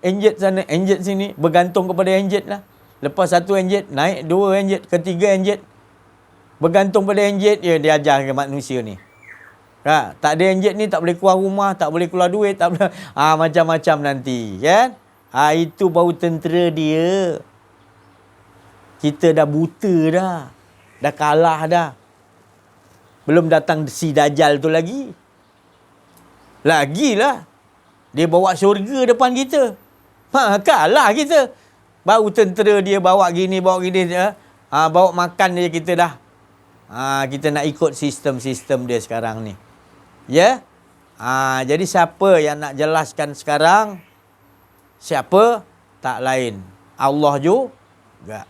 Enjet sana, enjet sini, bergantung kepada enjet lah. Lepas satu enjet, naik dua enjet, ketiga enjet. Bergantung pada enjet, dia ajar ke manusia ni. Tak ada enjet ni, tak boleh keluar rumah, tak boleh keluar duit, tak boleh, macam-macam nanti, kan? Itu baru tentera dia. Kita dah buta dah. Dah kalah dah. Belum datang si Dajjal tu lagi. Lagilah. Dia bawa syurga depan kita. Kalah kita. Baru tentera dia bawa gini. Bawa makan dia kita dah. Kita nak ikut sistem-sistem dia sekarang ni. Ya? Jadi siapa yang nak jelaskan sekarang? Siapa? Tak lain. Allah juga.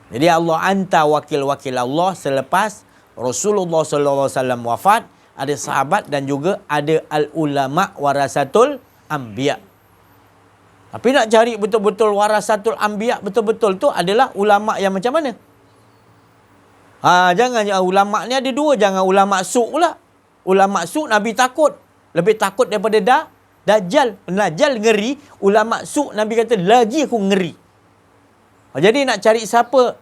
Jadi Allah hantar wakil-wakil Allah selepas Rasulullah SAW wafat. Ada sahabat dan juga ada al-ulama warasatul anbiya. Tapi nak cari betul-betul warasatul anbiya betul-betul tu adalah ulama yang macam mana? Jangan ulama ni ada dua. Jangan ulama su' pula. Ulama su' Nabi takut. Lebih takut daripada Dajjal. Dajjal ngeri. Ulama su' Nabi kata lagi aku ngeri. Jadi nak cari siapa?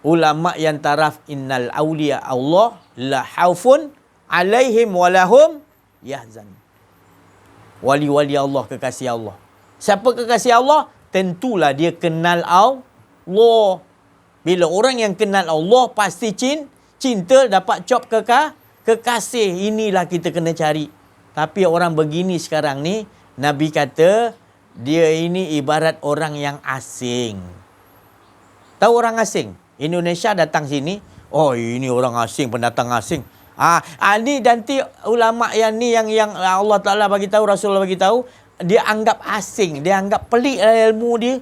Ulama yang taraf innal awliya Allah la haufun alaihim walahum yahzan. Wali-wali Allah, kekasih Allah. Siapa kekasih Allah? Tentulah dia kenal Allah. Bila orang yang kenal Allah pasti cinta, dapat job kekasih. Inilah kita kena cari. Tapi orang begini sekarang ni, Nabi kata dia ini ibarat orang yang asing. Tahu orang asing? Indonesia datang sini, ini orang asing, pendatang asing. Ni nanti ulama yang ni yang Allah Taala bagi tahu, Rasulullah bagi tahu, dia anggap asing, dia anggap pelik lah ilmu dia.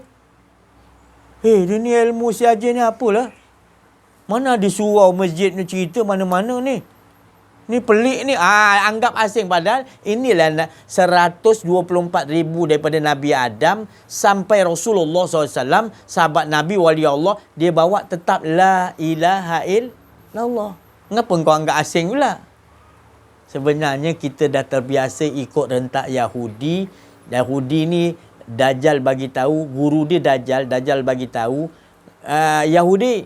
Dia ni ilmu saja ni apalah? Mana ada surau masjid ni cerita mana-mana ni? Ni pelik ni. Anggap asing. Padahal inilah 124,000 daripada Nabi Adam sampai Rasulullah SAW, sahabat Nabi, wali Allah, dia bawa tetap la ilaha illallah. Kenapa kau anggap asing pula? Sebenarnya kita dah terbiasa ikut rentak Yahudi. Yahudi ni Dajjal bagi tahu, guru dia Dajjal bagi tahu, Yahudi.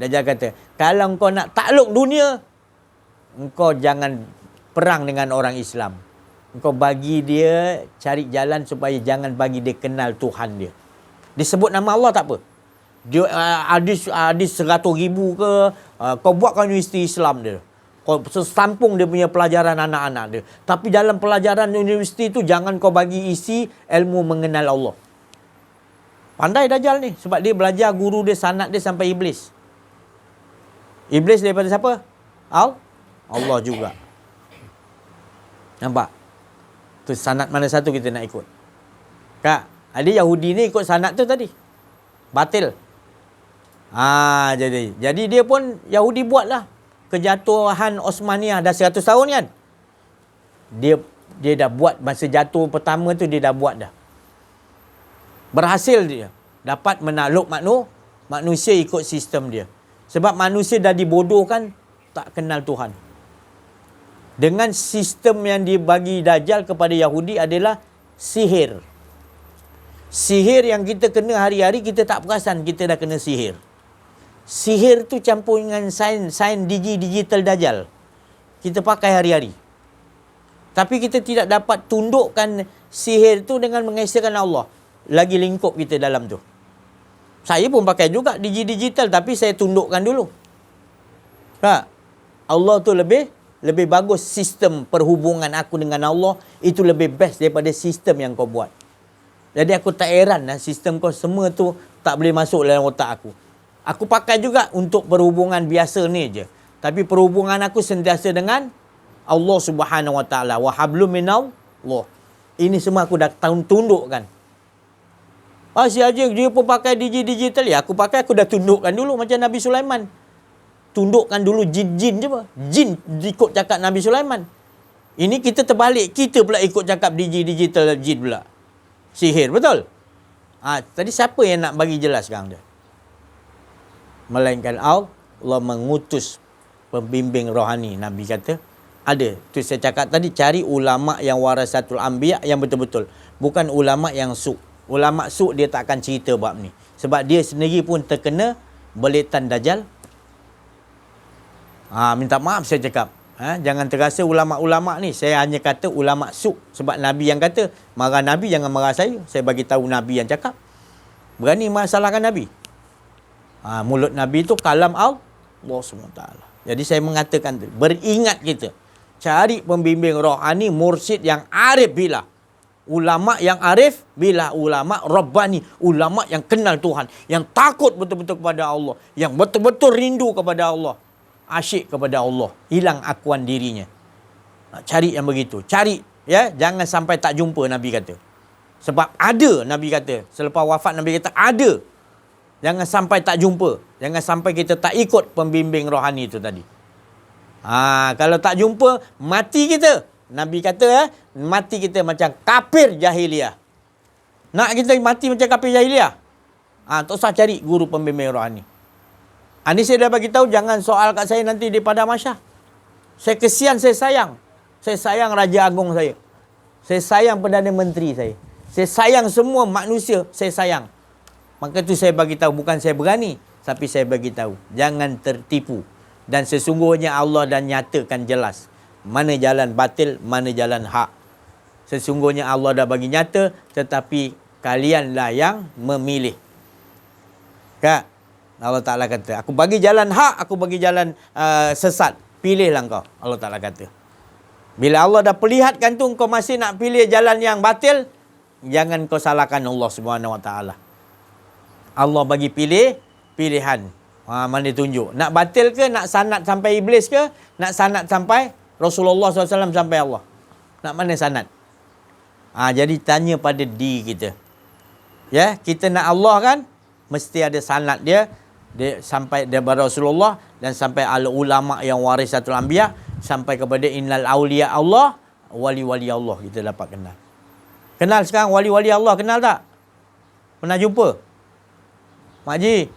Dajjal kata, kalau kau nak takluk dunia, engkau jangan perang dengan orang Islam. Engkau bagi dia cari jalan supaya jangan bagi dia kenal Tuhan dia. Disebut nama Allah tak apa. Dia hadis 100,000 ke, kau buatkan universiti Islam dia. Kau sestampung dia punya pelajaran anak-anak dia. Tapi dalam pelajaran universiti tu jangan kau bagi isi ilmu mengenal Allah. Pandai Dajjal ni sebab dia belajar guru dia, sanad dia sampai iblis. Iblis daripada siapa? Allah juga. Nampak? Tu sanad mana satu kita nak ikut? Kak, ada Yahudi ni ikut sanad tu tadi. Batil. Jadi dia pun Yahudi buatlah kejatuhan Osmaniyah dah 100 tahun kan. Dia dah buat masa jatuh pertama tu, dia dah buat dah. Berhasil dia dapat menakluk manusia ikut sistem dia. Sebab manusia dah dibodohkan, tak kenal Tuhan. Dengan sistem yang dibagi Dajjal kepada Yahudi adalah sihir. Sihir yang kita kena hari-hari, kita tak perasan kita dah kena sihir. Sihir tu campur dengan sains digital Dajjal. Kita pakai hari-hari. Tapi kita tidak dapat tundukkan sihir tu dengan mengesahkan Allah. Lagi lingkup kita dalam tu. Saya pun pakai juga digital, tapi saya tundukkan dulu. Allah tu lebih bagus. Sistem perhubungan aku dengan Allah itu lebih best daripada sistem yang kau buat. Jadi aku tak heran lah sistem kau semua tu tak boleh masuk dalam otak aku. Aku pakai juga untuk perhubungan biasa ni je. Tapi perhubungan aku sentiasa dengan Allah Subhanahu Wa Taala. Wa hablum minallah. Ini semua aku dah tundukkan. Si Haji dia pun pakai digital. Ya aku pakai, aku dah tundukkan dulu macam Nabi Sulaiman. tundukkan dulu jin-jin je apa. Jin ikut cakap Nabi Sulaiman. Ini kita terbalik. Kita pula ikut cakap digital jin pula. Sihir, betul? Tadi siapa yang nak bagi jelas sekarang dia? Melainkan Allah mengutus pembimbing rohani. Nabi kata, ada. Tu saya cakap tadi, cari ulama' yang warasatul anbiya yang betul-betul. Bukan ulama' yang su'. Ulama' su' dia tak akan cerita bab ni. Sebab dia sendiri pun terkena beletan Dajjal. Minta maaf saya cakap. Jangan terasa ulama'-ulama' ni. Saya hanya kata ulama' su'. Sebab Nabi yang kata. Marah Nabi, jangan marah saya. Saya bagi tahu Nabi yang cakap. Berani masalahkan Nabi. Mulut Nabi tu kalam Allah SWT. Jadi saya mengatakan, beringat kita. Cari pembimbing rohani, mursyid yang arif billah. Ulama' yang arif billah. Ulama' Rabbani. Ulama' yang kenal Tuhan. Yang takut betul-betul kepada Allah. Yang betul-betul rindu kepada Allah. Asyik kepada Allah. Hilang akuan dirinya. Cari yang begitu. Cari. Ya, jangan sampai tak jumpa, Nabi kata. Sebab ada, Nabi kata. Selepas wafat, Nabi kata ada. Jangan sampai tak jumpa. Jangan sampai kita tak ikut pembimbing rohani itu tadi. Kalau tak jumpa, mati kita. Nabi kata, mati kita macam kafir jahiliyah. Nak kita mati macam kafir jahiliyah? Tak usah cari guru pembimbing rohani. Ini saya dah bagi tahu, jangan soal kat saya nanti di pada masyarakat. Saya kesian, saya sayang. Saya sayang Raja Agung saya. Saya sayang Perdana Menteri saya. Saya sayang semua manusia, saya sayang. Maka tu saya bagi tahu, bukan saya berani, tapi saya bagi tahu, jangan tertipu. Dan sesungguhnya Allah dah nyatakan jelas mana jalan batil, mana jalan hak. Sesungguhnya Allah dah bagi nyata, tetapi kalianlah yang memilih. Kak, Allah Ta'ala kata, aku bagi jalan hak, aku bagi jalan sesat. Pilihlah kau, Allah Ta'ala kata. Bila Allah dah perlihatkan tu, kau masih nak pilih jalan yang batil, jangan kau salahkan Allah Subhanahu Wa Ta'ala. Allah bagi pilihan. Mana tunjuk. Nak batil ke, nak sanad sampai iblis ke, nak sanad sampai Rasulullah SAW sampai Allah. Nak mana sanad? Jadi tanya pada diri kita. Ya, kita nak Allah kan, mesti ada sanad dia sampai daripada Rasulullah dan sampai al ulama yang warisatul anbiya, sampai kepada innal auliya Allah, wali-wali Allah kita dapat kenal. Kenal sekarang wali-wali Allah, kenal tak? Pernah jumpa? Mak Ji.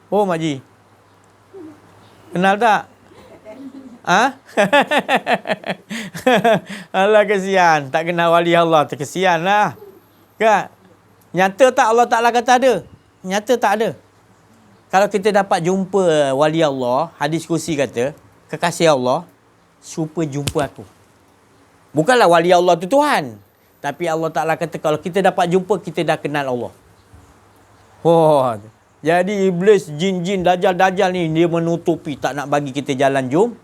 Oh, Mak Ji. Kenal tak? Alah, kesian. Tak kenal wali Allah. Terkesian lah. Kan? Nyata tak Allah Ta'ala kata ada? Nyata tak ada. Kalau kita dapat jumpa wali Allah, hadis kursi kata, kekasih Allah, supaya jumpa aku. Bukanlah wali Allah tu Tuhan. Tapi Allah Ta'ala kata, kalau kita dapat jumpa, kita dah kenal Allah. Jadi iblis, jin-jin, dajjal ni, dia menutupi, tak nak bagi kita jalan jumpa.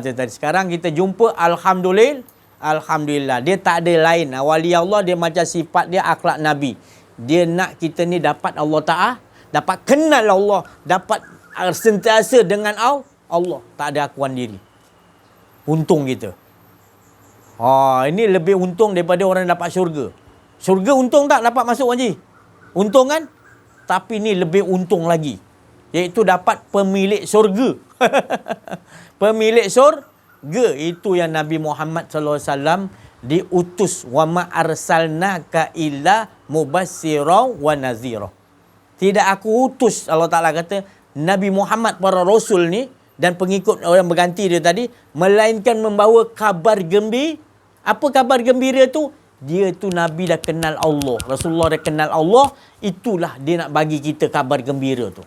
Tadi sekarang kita jumpa, Alhamdulillah. Dia tak ada lain. Wali Allah, dia macam sifat dia, akhlak Nabi. Dia nak kita ni dapat Allah Ta'ala, dapat kenal Allah, dapat sentiasa dengan Allah. Tak ada akuan diri. Untung kita. Ini lebih untung daripada orang dapat syurga. Syurga untung tak dapat masuk, Haji? Untung kan? Tapi ni lebih untung lagi. Iaitu dapat pemilik syurga. Pemilik syurga. Itu yang Nabi Muhammad SAW diutus. Wa ma arsalnaka illa mubassirau wa nazira. Tidak aku utus, Allah Ta'ala kata, Nabi Muhammad, para Rasul ni, dan pengikut orang berganti dia tadi, melainkan membawa kabar gembira. Apa kabar gembira tu? Dia tu Nabi dah kenal Allah. Rasulullah dah kenal Allah. Itulah dia nak bagi kita kabar gembira tu.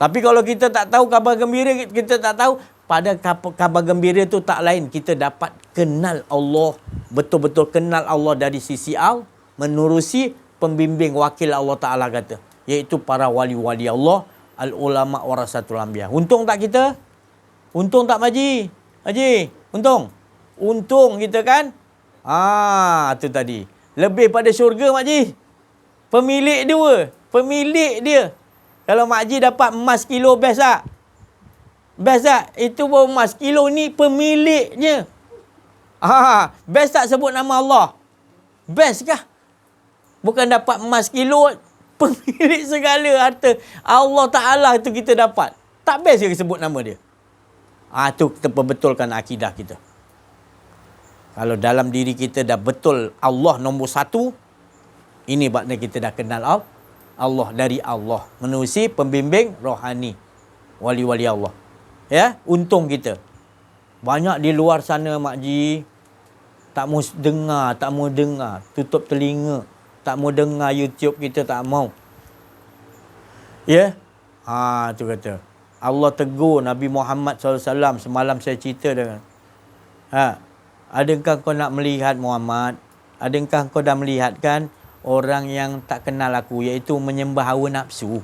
Tapi kalau kita tak tahu kabar gembira, kita tak tahu, pada kabar gembira tu tak lain. Kita dapat kenal Allah. Betul-betul kenal Allah dari sisi Allah. Menerusi pembimbing wakil Allah Ta'ala kata. Iaitu para wali-wali Allah. Al-ulama warasatul anbiya. Untung tak kita? Untung tak, Haji? Haji, untung? Untung kita kan? Tu tadi. Lebih pada syurga, Mak Ji. Pemilik dia. Pemilik dia. Kalau Mak Ji dapat emas kilo, best tak? Best tak? Itu pun emas kilo ni pemiliknya. Best tak sebut nama Allah? Best kah? Bukan dapat emas kilo, Pemilik segala harta. Allah Ta'ala itu kita dapat. Tak best dia sebut nama dia. Itu kita perbetulkan akidah kita. Kalau dalam diri kita dah betul Allah nombor satu, ini maknanya kita dah kenal Allah dari Allah. Menerusi pembimbing rohani. Wali-wali Allah. Ya, untung kita. Banyak di luar sana, Mak Ji, tak mau dengar. Tutup telinga. Tak mau dengar YouTube kita, tak mau. Ya? Tu kata. Allah tegur Nabi Muhammad SAW. Semalam saya cerita dengan. Adakah kau nak melihat Muhammad? Adakah kau dah melihat kan orang yang tak kenal aku, iaitu menyembah hawa nafsu.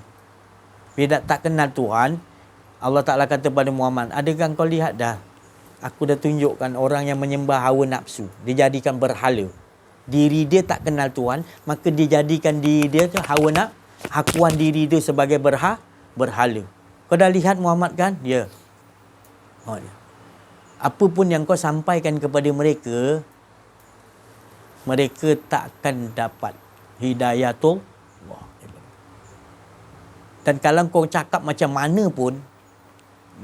Bila tak kenal Tuhan, Allah Ta'ala kata pada Muhammad, adakah kau lihat dah? Aku dah tunjukkan orang yang menyembah hawa nafsu. Dia jadikan berhala. Diri dia tak kenal Tuhan, maka dia jadikan diri dia tu hakuan diri dia sebagai berhala. Kau dah lihat Muhammad kan? Ya. Apa pun yang kau sampaikan kepada mereka, mereka takkan dapat hidayatul Allah. Dan kalau kau cakap macam mana pun,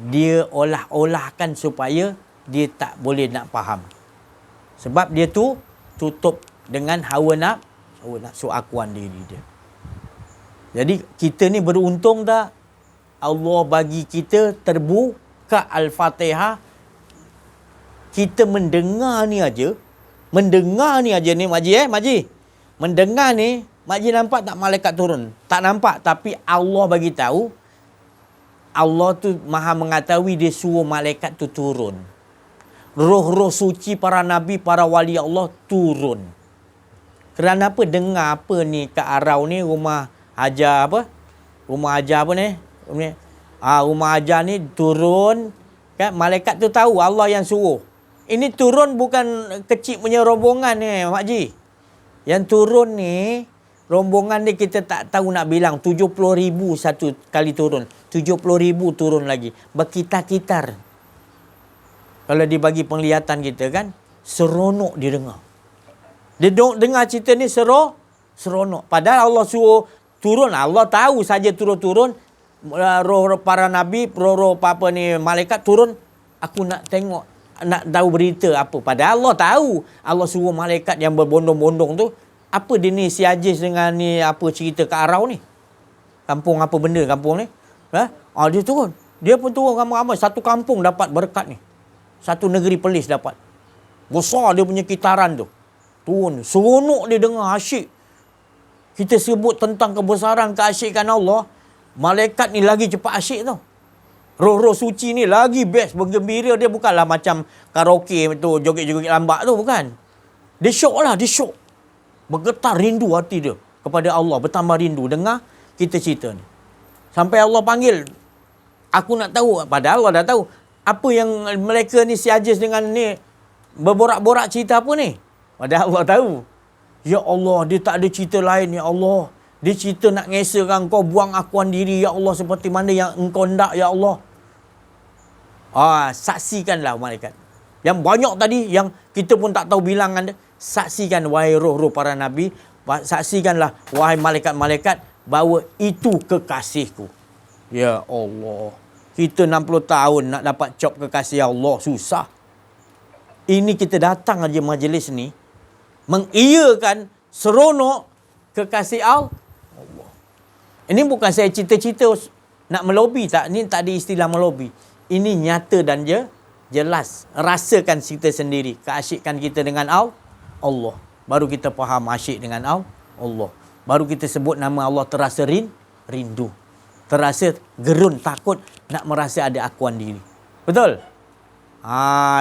dia olah-olahkan supaya dia tak boleh nak faham. Sebab dia tu tutup dengan hawa nafsu akuan diri dia. Jadi kita ni beruntung tak? Allah bagi kita terbuka Al-Fatihah. Kita mendengar ni aja ni Mak Ji, mendengar ni, Mak Ji nampak tak malaikat turun? Tak nampak, tapi Allah bagi tahu. Allah tu maha mengetahui, dia suruh malaikat tu turun. Roh-roh suci para nabi, para wali Allah turun. Kerana apa? Dengar apa ni kat Arau ni, rumah Hajar apa? Rumah Hajar apa ni? Rumah Hajar ni turun. Kan? Malaikat tu tahu Allah yang suruh. Ini turun bukan kecil punya rombongan ni, Mak Ji. Yang turun ni, rombongan ni kita tak tahu nak bilang. 70,000 satu kali turun. 70,000 turun lagi. Berkitar-kitar. Kalau dibagi penglihatan kita kan, seronok dia dengar. Dia dengar cerita ni seronok. Padahal Allah suruh turun. Allah tahu saja turun-turun. Roh para nabi, roh apa ni, malaikat turun. Aku nak tengok, nak tahu berita apa. Padahal Allah tahu. Allah suruh malaikat yang berbondong-bondong tu. Apa dia ni si Ajis dengan ni apa cerita kat Arau ni? Kampung apa benda kampung ni? Dia turun. Dia pun turun ramai-ramai. Satu kampung dapat berkat ni. Satu negeri Perlis dapat. Besar dia punya kitaran tu. Turun. Seronok dia dengar, asyik. Kita sebut tentang kebesaran, keasyikan Allah. Malaikat ni lagi cepat asyik tau. Roh-roh suci ni lagi best, bergembira. Dia bukanlah macam karaoke tu, joget-joget lambat tu, bukan. Dia syok lah, dia syok. Bergetar rindu hati dia kepada Allah. Bertambah rindu dengar kita cerita ni. Sampai Allah panggil. Aku nak tahu. Padahal Allah dah tahu. Apa yang mereka ni si Ajis dengan ni berborak-borak cerita apa ni? Padahal Allah tahu. Ya Allah, dia tak ada cerita lain, ya Allah. Dia cerita nak ngesakan kau buang akuan diri, ya Allah, seperti mana yang engkau hendak, ya Allah. Saksikanlah malaikat. Yang banyak tadi, yang kita pun tak tahu bilangan dia. Saksikan, wahai roh-roh para nabi. Saksikanlah, wahai malaikat-malaikat, bahawa itu kekasihku. Ya Allah. Kita 60 tahun nak dapat cop kekasih Allah. Susah. Ini kita datang aja majlis ni. Mengiyakan seronok kekasih Allah. Ini bukan saya cerita-cerita nak melobi tak. Ini tak ada istilah melobi. Ini nyata dan jelas. Rasakan kita sendiri. Keasyikan kita dengan Allah. Baru kita faham asyik dengan Allah. Baru kita sebut nama Allah terasa rindu. Terasa gerun, takut nak merasa ada akuan diri. Betul?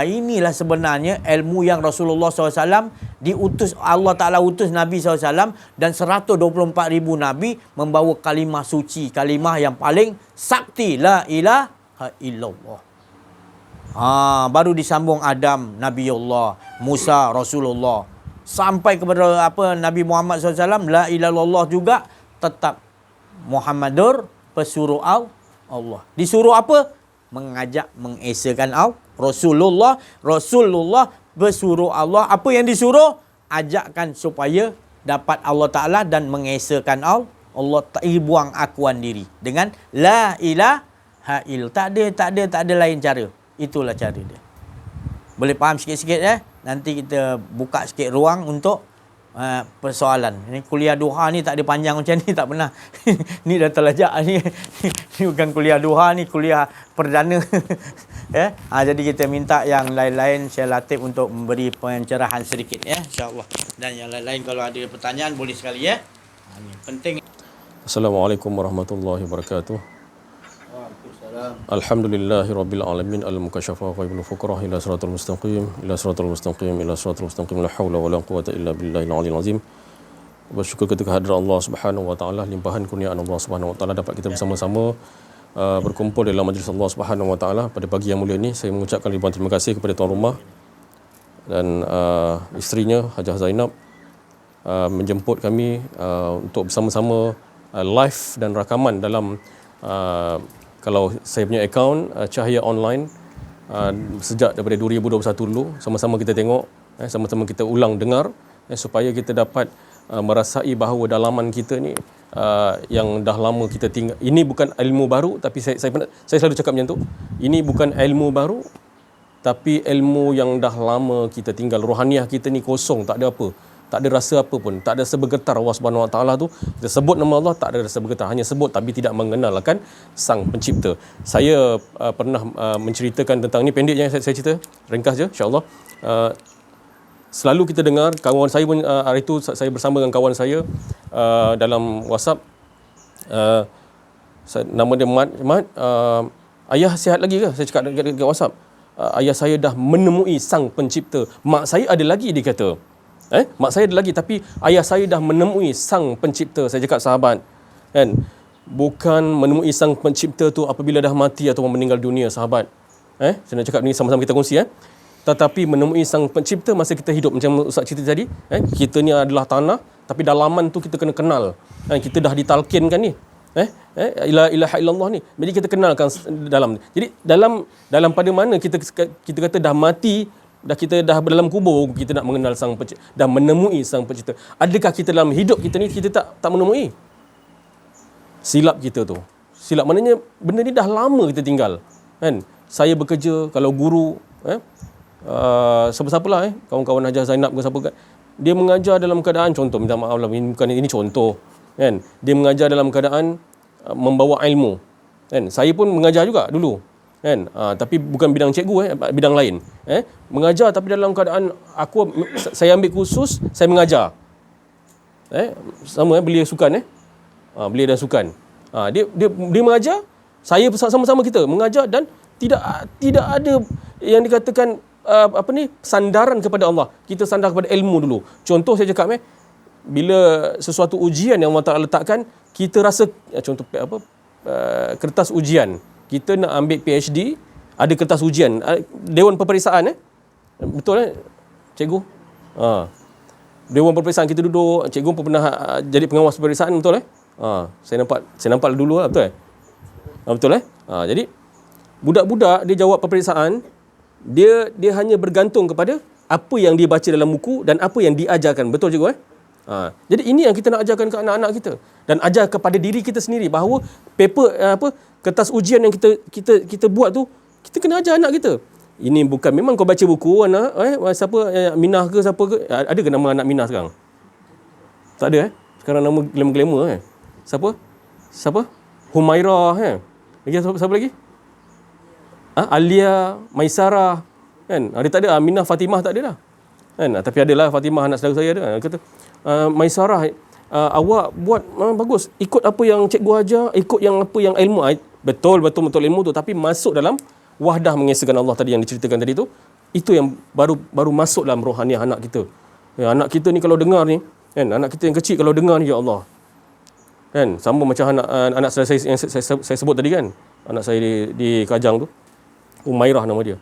Inilah sebenarnya ilmu yang Rasulullah SAW diutus, Allah Ta'ala utus Nabi SAW, dan 124,000 Nabi membawa kalimah suci, kalimah yang paling sakti, la ilaha illallah. Baru disambung Adam, Nabi Allah, Musa, Rasulullah, sampai kepada Nabi Muhammad SAW, la ilaha illallah juga tetap Muhammadur pesuruh Allah. Disuruh apa? Mengajak, mengesakan Rasulullah bersuruh Allah. Apa yang disuruh? Ajakkan supaya dapat Allah Ta'ala dan mengesakan Allah tak buang akuan diri dengan la ilaha il. Tak ada lain cara. Itulah cara dia. Boleh faham sikit-sikit Nanti kita buka sikit ruang untuk persoalan. Ini kuliah duha ni tak ada panjang macam ni, tak pernah. Ni dah terlajak ni. Ni bukan kuliah duha ni, kuliah perdana. Jadi kita minta yang lain-lain Syekh Latif untuk memberi pencerahan sedikit insya-Allah. Dan yang lain-lain kalau ada pertanyaan boleh sekali Ini penting. Assalamualaikum warahmatullahi wabarakatuh. Alhamdulillahirabbil alamin al-mukasyafa ghaibul fuqara ila siratal mustaqim ila siratal mustaqim ila siratal mustaqim la haula wala quwwata illa billahil aliyil azim. Bersyukur ketika hadirat Allah Subhanahu wa taala, limpahan kurniaan Allah Subhanahu wa taala dapat kita bersama-sama berkumpul dalam majlis Allah Subhanahu wa taala pada pagi yang mulia ini. Saya mengucapkan ribuan terima kasih kepada tuan rumah dan isterinya Hajah Zainab menjemput kami untuk bersama-sama live dan rakaman dalam kalau saya punya akaun Cahaya Online sejak daripada 2021 dulu, sama-sama kita tengok, sama-sama kita ulang dengar supaya kita dapat merasai bahawa dalaman kita ni yang dah lama kita tinggal, ini bukan ilmu baru, tapi saya selalu cakap macam tu, ini bukan ilmu baru tapi ilmu yang dah lama kita tinggal. Rohaniah kita ni kosong, tak ada apa, tak ada rasa apa pun, tak ada rasa bergetar. Allah Subhanahu Wa Taala tu, kita sebut nama Allah tak ada rasa bergetar, hanya sebut tapi tidak mengenalkan Sang Pencipta. Saya pernah menceritakan tentang ni, pendek je saya cerita, ringkas je insya-Allah. Selalu kita dengar, kawan saya pun hari itu saya bersama dengan kawan saya dalam WhatsApp, nama dia Mat, ayah sihat lagi ke? Saya cakap dekat WhatsApp, ayah saya dah menemui Sang Pencipta. Mak saya ada lagi, dia kata. Mak saya ada lagi, tapi ayah saya dah menemui Sang Pencipta. Saya cakap sahabat, kan, bukan menemui Sang Pencipta tu apabila dah mati atau meninggal dunia, sahabat. Saya nak cakap ni sama-sama kita kongsi. Tetapi menemui Sang Pencipta masa kita hidup. Macam Ustaz cerita tadi, kita ni adalah tanah, tapi dalaman tu kita kena kenal. Kita dah ditalkinkan ni. La ilaha illallah ni. Jadi kita kenalkan dalam. Jadi dalam pada mana kita kata dah mati, kita dah dalam kubur, kita nak mengenal Sang Pencipta, dah menemui Sang Pencipta. Adakah kita dalam hidup kita ni kita tak menemui? Silap kita tu. Silap maknanya benda ni dah lama kita tinggal. Kan? Saya bekerja, kalau guru, siapa-siapalah, kawan-kawan Hajah Zainab ke siapa kan, dia mengajar dalam keadaan, contoh, minta maaf lah, ini contoh, kan? Dia mengajar dalam keadaan membawa ilmu. Kan? Saya pun mengajar juga dulu. Kan? Tapi bukan bidang cikgu, bidang lain. Mengajar tapi dalam keadaan saya ambil kursus, saya mengajar. Sama belia sukan, belia dan sukan. Dia mengajar, saya sama-sama kita mengajar, dan tidak ada yang dikatakan sandaran kepada Allah. Kita sandar kepada ilmu dulu. Contoh saya cakap, bila sesuatu ujian yang Allah Taala letakkan, kita rasa contoh kertas ujian. Kita nak ambil PhD, ada kertas ujian, Dewan Peperiksaan, betul cikgu? Dewan Peperiksaan, kita duduk, cikgu pun pernah jadi pengawas peperiksaan, betul Saya nampak dulu lah, betul betul jadi budak-budak dia jawab peperiksaan, dia hanya bergantung kepada apa yang dia baca dalam buku dan apa yang diajarkan, betul cikgu Jadi ini yang kita nak ajarkan ke anak-anak kita, dan ajar kepada diri kita sendiri bahawa kertas ujian yang kita buat tu, kita kena ajar anak kita. Ini bukan, memang kau baca buku anak, siapa Minah ke siapa ke, ada ke nama anak Minah sekarang? Tak ada sekarang nama glamour siapa Humairah lagi siapa lagi? Alia, Maisarah, kan? Dia tak ada. Aminah, Fatimah tak ada dah. Kan? Tapi adalah Fatimah, anak saudara saya ada. Kata, Maisarah, awak buat bagus. Ikut apa yang cikgu ajar, ikut yang apa yang ilmu. Betul ilmu tu, tapi masuk dalam wahdah mengesahkan Allah tadi yang diceritakan tadi tu. Itu yang baru masuk dalam rohaniah anak kita. Anak kita ni kalau dengar ni, kan? Anak kita yang kecil kalau dengar ni, ya Allah. Kan? Sama macam anak saya yang saya sebut tadi kan. Anak saya di Kajang tu. Umairah nama dia.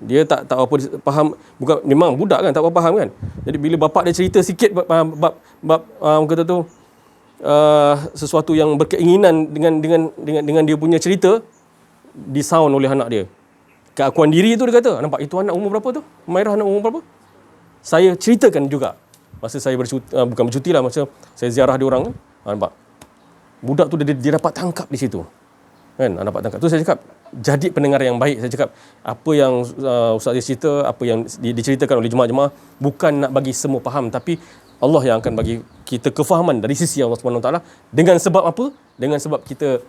Dia tak apa faham, bukan, memang budak kan, tak apa faham kan. Jadi bila bapak dia cerita sikit bab kata tu sesuatu yang berkeinginan dengan dia punya cerita, disound oleh anak dia. Keakuan diri tu dia kata, nampak itu anak umur berapa tu? Umairah anak umur berapa? Saya ceritakan juga. Masa saya bukan bercuti lah, masa saya ziarah dia orang kan. Nampak. budak tu dia dapat tangkap di situ. Kan, dapat tangkap. Tu saya cakap, jadi pendengar yang baik. Saya cakap, apa yang Ustaz Aziz cerita, apa yang diceritakan oleh jemaah-jemaah, bukan nak bagi semua faham, tapi Allah yang akan bagi kita kefahaman dari sisi Allah Subhanahu Wa Taala. Dengan sebab apa? Dengan sebab kita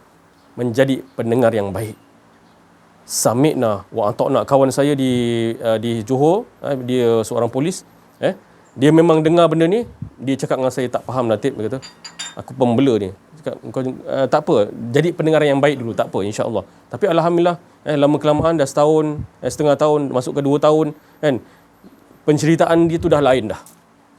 menjadi pendengar yang baik. Sami'na wa ata'na. Kawan saya di Johor, dia seorang polis, dia memang dengar benda ni, dia cakap dengan saya, tak faham Latif, dia kata, aku pembela ni. Cakap, tak apa, jadi pendengar yang baik dulu, tak apa, insya-Allah. Tapi alhamdulillah, lama kelamaan dah setahun, setengah tahun, masuk ke 2 tahun, kan, penceritaan dia tu dah lain dah.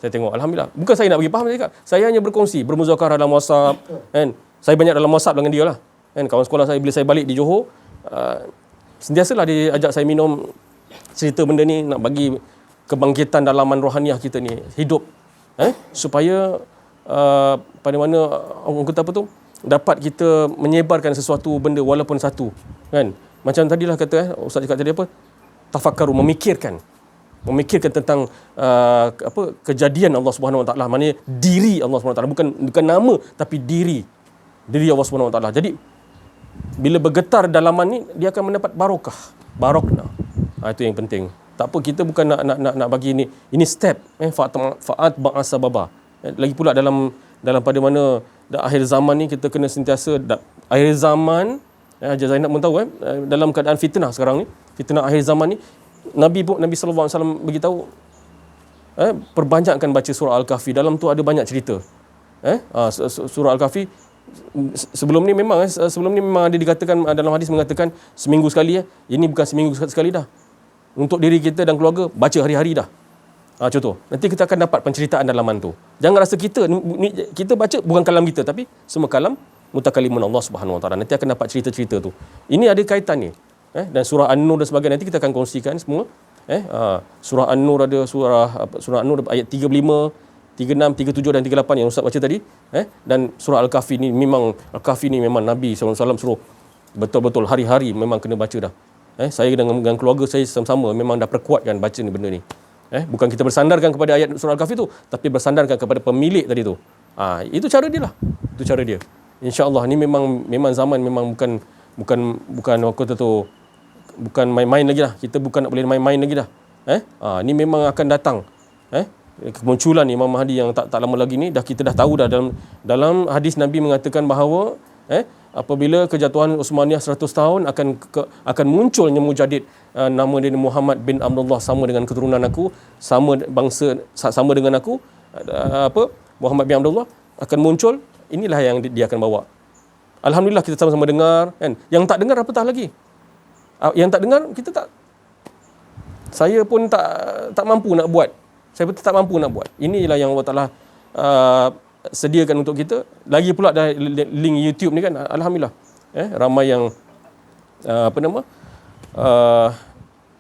Saya tengok, alhamdulillah. Bukan saya nak bagi faham, saya hanya berkongsi, bermuzakarah dalam WhatsApp, kan. Saya banyak dalam WhatsApp dengan dia lah. Kan, kawan sekolah saya, bila saya balik di Johor, sentiasalah dia ajak saya minum, cerita benda ni, nak bagi kebangkitan dalaman rohaniah kita ni hidup, supaya pada mana orang kata apa tu, dapat kita menyebarkan sesuatu benda walaupun satu, kan. Macam tadilah kata Ustaz cakap tadi apa, tafakkaru, memikirkan tentang kejadian Allah Subhanahu Wa Taala, maknanya diri Allah Subhanahu Wa Taala, bukan nama tapi diri Allah Subhanahu Wa Taala. Jadi bila bergetar dalaman ni, dia akan mendapat barokah. Itu yang penting. Tak apa, kita bukan nak bagi ini step, fa'at ba'asa baba. Lagi pula dalam pada mana akhir zaman ni, kita kena sentiasa akhir zaman, Haji Zainab pun tahu, dalam keadaan fitnah sekarang ni, fitnah akhir zaman ni, Nabi sallallahu alaihi wasallam beritahu, perbanyakkan baca surah Al-Kahfi. Dalam tu ada banyak cerita. Surah Al-Kahfi sebelum ni memang ada dikatakan, dalam hadis mengatakan seminggu sekali. Ini bukan seminggu sekali dah. Untuk diri kita dan keluarga, baca hari-hari dah. Contoh, nanti kita akan dapat penceritaan dalaman tu. Jangan rasa kita baca bukan kalam kita, tapi semua kalam mutakalimun Allah Subhanahu Wa Taala. Nanti akan dapat cerita-cerita tu. Ini ada kaitan ni. Dan surah An-Nur dan sebagainya, nanti kita akan kongsikan semua. Surah An-Nur ada surah An-Nur ayat 35, 36, 37 dan 38 yang Ustaz baca tadi. Dan surah Al-Kahfi ni memang Nabi SAW suruh betul-betul hari-hari memang kena baca dah. Saya dengan keluarga saya sama-sama memang dah perkuatkan baca ni benda ni. Bukan kita bersandarkan kepada ayat surah Al-Kahfi tu, tapi bersandarkan kepada pemilik tadi tu. Itu cara dia lah. Itu cara dia. InsyaAllah ni memang zaman memang bukan aku kata tu, bukan main-main lagi dah. Kita bukan nak boleh main-main lagi dah. Ni memang akan datang. Kemunculan Imam Mahdi yang tak lama lagi ni, kita dah tahu dah dalam hadis Nabi mengatakan bahawa apabila kejatuhan Uthmaniyah 100 tahun akan munculnya mujadid, nama dia Muhammad bin Abdullah, sama dengan keturunan aku, sama bangsa, sama dengan aku, Muhammad bin Abdullah akan muncul. Inilah yang dia akan bawa. Alhamdulillah kita sama-sama dengar, kan. Yang tak dengar apatah lagi. Yang tak dengar saya pun tak mampu nak buat. Saya betul tak mampu nak buat. Inilah yang Allah Taala sediakan untuk kita. Lagi pula dah link YouTube ni, kan. Alhamdulillah. Ramai yang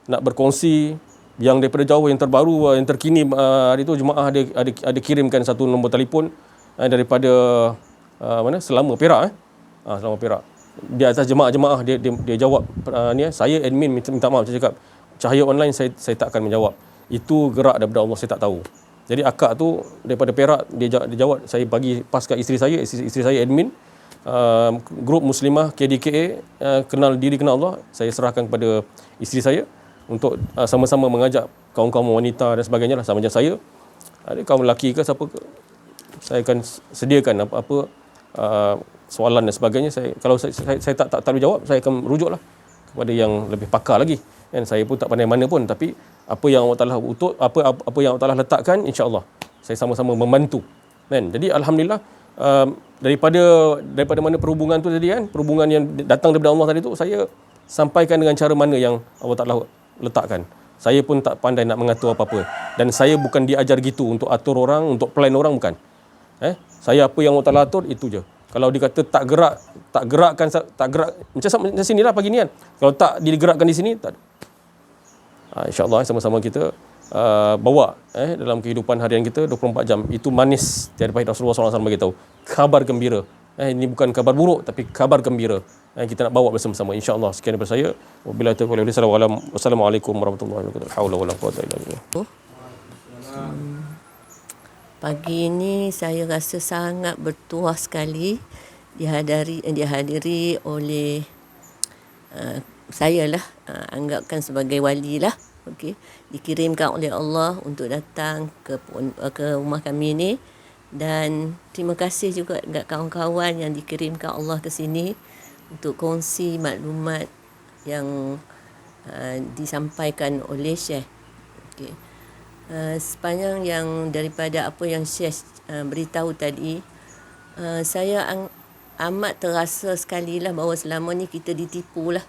nak berkongsi yang daripada jauh, yang terbaru, yang terkini. Hari tu jemaah ada kirimkan satu nombor telefon daripada Selama Perak. Selama Perak. Di atas jemaah dia jawab ni. Saya admin minta maaf, saya cakap Cahaya Online saya tak akan menjawab. Itu gerak daripada Allah, saya tak tahu. Jadi akak tu daripada Perak, dia jawab, saya bagi pas kat isteri saya admin grup Muslimah KDKA, kenal diri kenal Allah. Saya serahkan kepada isteri saya untuk sama-sama mengajak kaum-kaum wanita dan sebagainya lah, sama macam saya. Ada kaum lelaki ke siapa ke, saya akan sediakan apa soalan dan sebagainya. Kalau saya tak boleh jawab, saya akan rujuklah kepada yang lebih pakar lagi. Dan saya pun tak pandai mana pun, tapi apa yang Allah Taala apa yang Allah Taala letakkan, insya-Allah saya sama-sama membantu. Kan? Jadi alhamdulillah, daripada mana perhubungan tu tadi, kan, perhubungan yang datang daripada Allah tadi tu, saya sampaikan dengan cara mana yang Allah Taala letakkan. Saya pun tak pandai nak mengatur apa-apa, dan saya bukan diajar gitu untuk atur orang, untuk plan orang, bukan. Saya apa yang Allah Taala atur, itu je. Kalau dikata tak gerak macam sinilah pagi ni, kan. Kalau tak digerakkan di sini, tak. InsyaAllah sama-sama kita bawa dalam kehidupan harian kita 24 jam. Itu manis daripada Rasulullah SAW beritahu. Kabar gembira. Ini bukan kabar buruk, tapi kabar gembira. Kita nak bawa bersama-sama, insyaAllah. Sekian daripada saya. Wassalamualaikum warahmatullahi wabarakatuh. Haula wala quwwata illa billah. Pagi ini saya rasa sangat bertuah sekali dihadiri oleh saya lah, anggapkan sebagai wali lah. Okey, dikirimkan oleh Allah untuk datang ke rumah kami ni, dan terima kasih juga dekat kawan-kawan yang dikirimkan Allah ke sini untuk kongsi maklumat yang disampaikan oleh Syekh. Okey. Sepanjang yang daripada apa yang Syekh beritahu tadi, saya amat terasa sekali lah bahawa selama ni kita ditipu lah.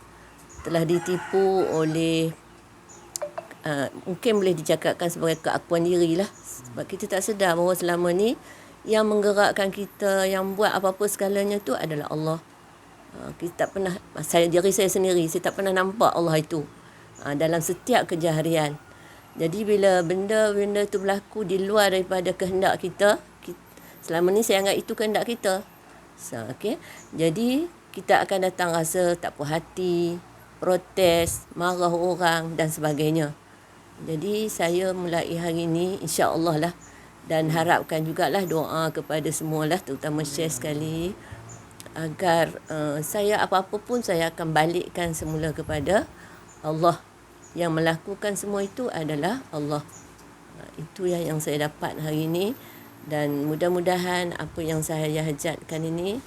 Telah ditipu oleh mungkin boleh dicakapkan sebagai keakuan diri lah. Sebab kita tak sedar bahawa selama ni yang menggerakkan kita, yang buat apa-apa segalanya tu adalah Allah. Kita tak pernah, diri saya sendiri, saya tak pernah nampak Allah itu dalam setiap kejaharian. Jadi bila benda-benda tu berlaku di luar daripada kehendak kita, selama ni saya anggap itu kehendak kita. Okay? Jadi kita akan datang rasa tak puas hati, protes, marah orang dan sebagainya. Jadi saya mulai hari ini insya-Allah lah, dan harapkan jugalah doa kepada semualah, terutama Syekh sekali, agar saya apa-apa pun saya akan balikkan semula kepada Allah. Yang melakukan semua itu adalah Allah. Itu yang saya dapat hari ini, dan mudah-mudahan apa yang saya hajatkan ini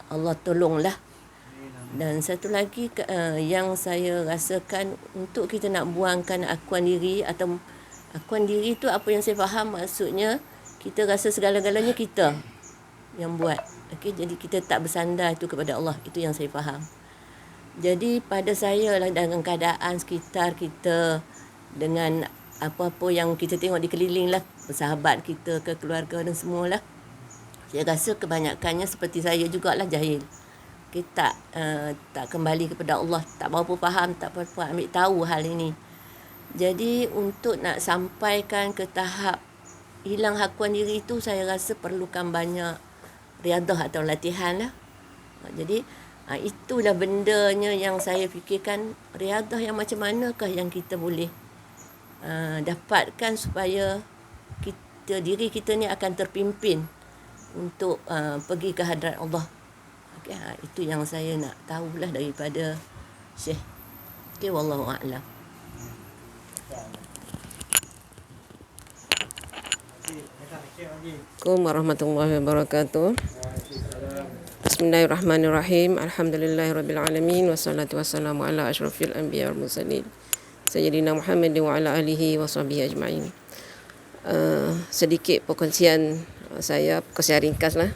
Allah tolonglah. Dan satu lagi yang saya rasakan, untuk kita nak buangkan akuan diri, atau akuan diri tu apa yang saya faham maksudnya, kita rasa segala-galanya kita yang buat. Okey, jadi kita tak bersandar itu kepada Allah. Itu yang saya faham. Jadi pada saya lah, dengan keadaan sekitar kita, dengan apa-apa yang kita tengok di keliling lah, sahabat kita ke keluarga dan semualah, saya rasa kebanyakannya seperti saya jugalah jahil. Kita tak kembali kepada Allah, tak berapa faham, tak berapa ambil tahu hal ini. Jadi untuk nak sampaikan ke tahap hilang hakuan diri itu, saya rasa perlukan banyak riadah atau latihan lah. Jadi itulah bendanya yang saya fikirkan, riadah yang macam manakah yang kita boleh dapatkan supaya diri kita ni akan terpimpin untuk pergi ke hadrat Allah. Okay, itu yang saya nak tahulah daripada Syekh. Okay, wallahu a'lam. Assalamualaikum warahmatullahi wabarakatuh. Bismillahirrahmanirrahim. Alhamdulillahirabbil alamin, wassalatu wassalamu ala asyrafil anbiya wal mursalin sayyidina Muhammad wa ala alihi washabihi ajmain. Sedikit perkongsian saya, perkongsian ringkas lah.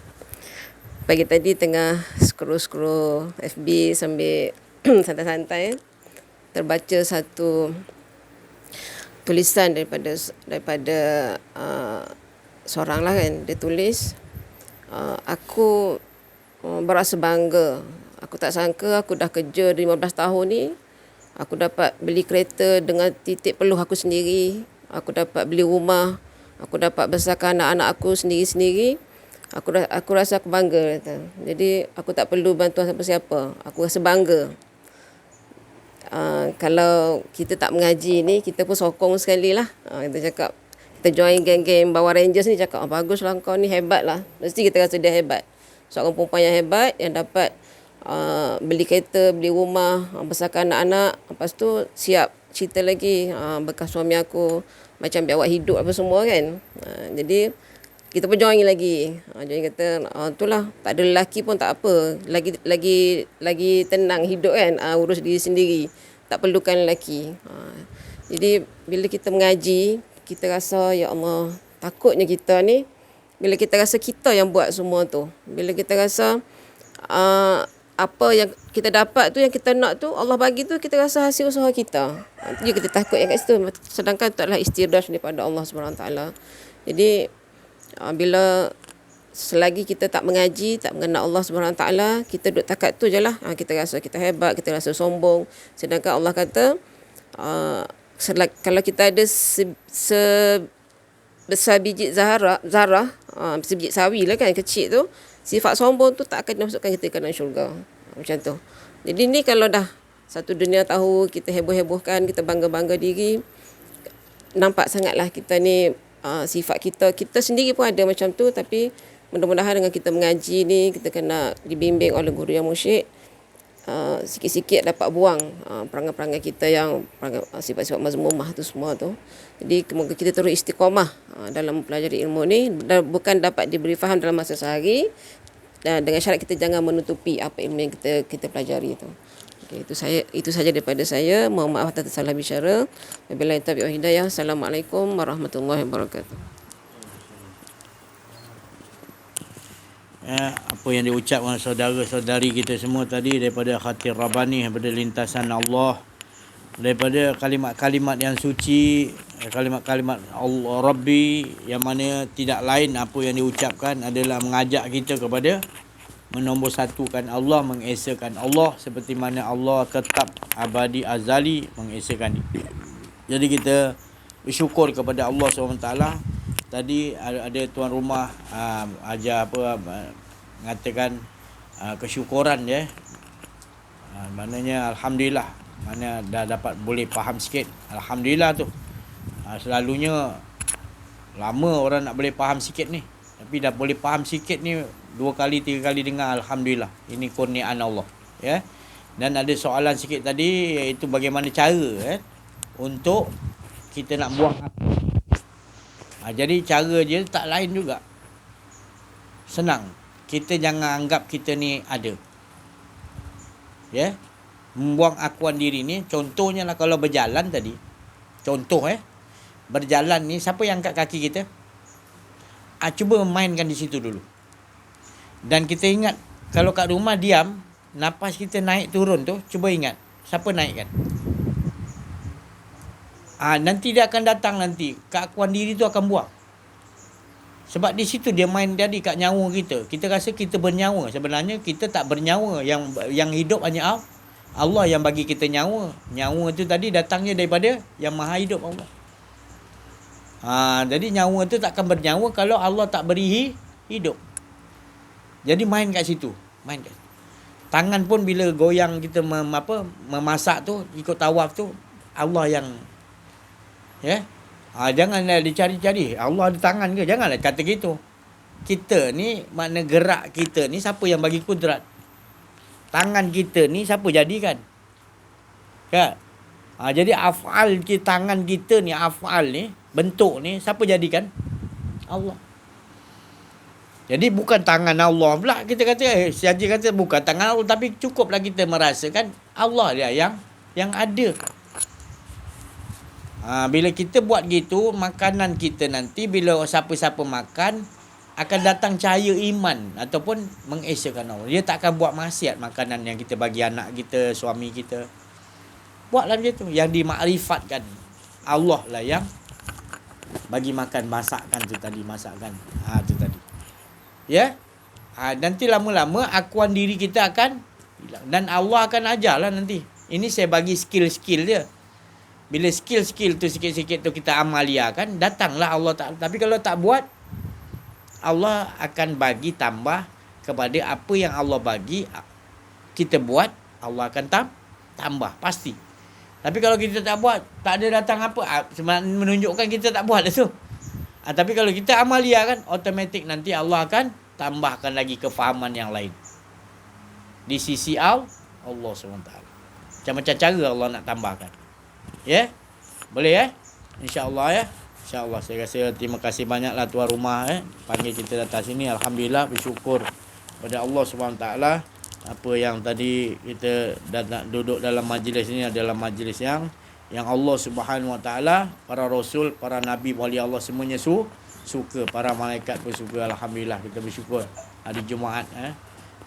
Pagi tadi tengah scroll FB sambil santai-santai, terbaca satu tulisan daripada seorang lah kan. Dia tulis, aku berasa bangga. Aku tak sangka aku dah kerja 15 tahun ni, aku dapat beli kereta dengan titik peluh aku sendiri. Aku dapat beli rumah, aku dapat besarkan anak-anak aku sendiri-sendiri. Aku rasa aku bangga, kata. Jadi aku tak perlu bantuan siapa-siapa. Aku rasa bangga. Kalau kita tak mengaji ni, kita pun sokong sekali lah. Kita cakap, kita join geng-geng Bawah Rangers ni, cakap, baguslah kau ni, hebat lah. Mesti kita rasa dia hebat. Seorang perempuan yang hebat, yang dapat beli kereta, beli rumah, besarkan anak-anak. Lepas tu siap cerita lagi, bekas suami aku macam biawak hidup apa semua kan. Jadi kita pun join lagi. Join kata, itulah, tak ada lelaki pun tak apa. Lagi tenang hidup kan, urus diri sendiri. Tak perlukan lelaki. Jadi bila kita mengaji, kita rasa, ya Allah, takutnya kita ni, bila kita rasa kita yang buat semua tu. Bila kita rasa apa yang kita dapat tu, yang kita nak tu, Allah bagi tu, kita rasa hasil usaha kita. Itu kita takut yang kat situ. Sedangkan itu adalah istidraj daripada Allah SWT. Jadi bila selagi kita tak mengaji, tak mengenal Allah SWT, kita duduk takat tu je lah. Kita rasa kita hebat, kita rasa sombong. Sedangkan Allah kata, kalau kita ada sebesar biji zarah, sebiji sawi lah kan, kecil tu, sifat sombong tu tak akan dimasukkan kita ke dalam syurga. Macam tu. Jadi ni kalau dah satu dunia tahu, kita heboh-hebohkan, kita bangga-bangga diri, nampak sangatlah kita ni, sifat kita sendiri pun ada macam tu, tapi mudah-mudahan dengan kita mengaji ni, kita kena dibimbing oleh guru yang musyrik, sikit-sikit dapat buang perangai-perangai kita yang sifat-sifat mazmumah tu semua tu. Jadi semoga kita terus istiqamah dalam mempelajari ilmu ni, dan bukan dapat diberi faham dalam masa sehari, dan dengan syarat kita jangan menutupi apa ilmu yang kita pelajari tu. Okay, itu saja daripada saya. Mohon maaf atas salah bicara. Wabillahi taufiq wal hidayah. Assalamualaikum warahmatullahi wabarakatuh. Apa yang diucapkan saudara-saudari kita semua tadi daripada Khatib Rabbani, daripada lintasan Allah, daripada kalimat-kalimat yang suci, kalimat-kalimat Allah Rabbi, yang mana tidak lain apa yang diucapkan adalah mengajak kita kepada menombor satukan Allah, mengesakan Allah seperti mana Allah tetap abadi azali mengesakan. Jadi kita bersyukur kepada Allah SWT. Tadi ada tuan rumah ajar mengatakan kesyukuran dia. Maknanya alhamdulillah, mana dah dapat boleh faham sikit. Alhamdulillah tu. Selalunya lama orang nak boleh faham sikit ni. Tapi dah boleh faham sikit ni 2 kali 3 kali dengar, alhamdulillah. Ini kurniaan Allah, ya. Dan ada soalan sikit tadi, iaitu bagaimana cara untuk kita nak buang hati. Jadi cara dia tak lain juga. Senang. Kita jangan anggap kita ni ada. Ya. Membuang akuan diri ni, contohnya lah kalau berjalan tadi. Contoh berjalan ni, siapa yang angkat kaki kita? Cuba mainkan di situ dulu. Dan kita ingat, kalau kat rumah diam, napas kita naik turun tu, cuba ingat, siapa naikkan? Nanti dia akan datang nanti. Keakuan diri tu akan buang. Sebab di situ dia main tadi kat nyawa kita. Kita rasa kita bernyawa. Sebenarnya kita tak bernyawa. Yang hidup hanya Allah yang bagi kita nyawa. Nyawa tu tadi datangnya daripada yang maha hidup Allah. Jadi nyawa tu takkan bernyawa kalau Allah tak beri hidup. Jadi main kat situ. Main kat situ. Tangan pun bila goyang kita memasak tu, ikut tawaf tu, Allah yang janganlah dicari-cari Allah ada tangan ke, janganlah kata gitu. Kita ni, makna gerak kita ni siapa yang bagi kudrat? Tangan kita ni siapa jadikan? Kan? Jadi af'al kita, tangan kita ni, af'al ni, bentuk ni siapa jadikan? Allah. Jadi bukan tangan Allah pula kita kata, saja kata bukan tangan Allah, tapi cukuplah kita merasakan Allah dia yang ada. Bila kita buat gitu, makanan kita nanti bila siapa-siapa makan akan datang cahaya iman ataupun mengesakan Allah. Dia tak akan buat maksiat makanan yang kita bagi anak kita, suami kita. Buatlah macam tu. Yang dimakrifatkan Allah lah yang bagi makan, masakkan tu tadi, masakkan. Tu tadi. Ya? Nanti lama-lama akuan diri kita akan hilang. Dan Allah akan ajarlah nanti. Ini saya bagi skill-skill dia. Bila skill-skill tu sikit-sikit tu kita amaliakan, datanglah Allah Ta'ala. Tapi kalau tak buat, Allah akan bagi tambah kepada apa yang Allah bagi. Kita buat, Allah akan tambah. Pasti. Tapi kalau kita tak buat, tak ada datang apa. Menunjukkan kita tak buat itu. Tapi kalau kita amaliakan, automatik nanti Allah akan tambahkan lagi kefahaman yang lain. Di sisi Allah SWT. Macam-macam cara Allah nak tambahkan. Ya? Boleh InsyaAllah InsyaAllah. Saya rasa terima kasih banyaklah tuan rumah panggil kita datang sini. Alhamdulillah, bersyukur pada Allah SWT. Apa yang tadi kita nak duduk dalam majlis ini adalah majlis yang Allah Subhanahu Wa Taala, para rasul, para nabi, wali Allah semuanya suka, para malaikat pun suka. Alhamdulillah, kita bersyukur hari Jumaat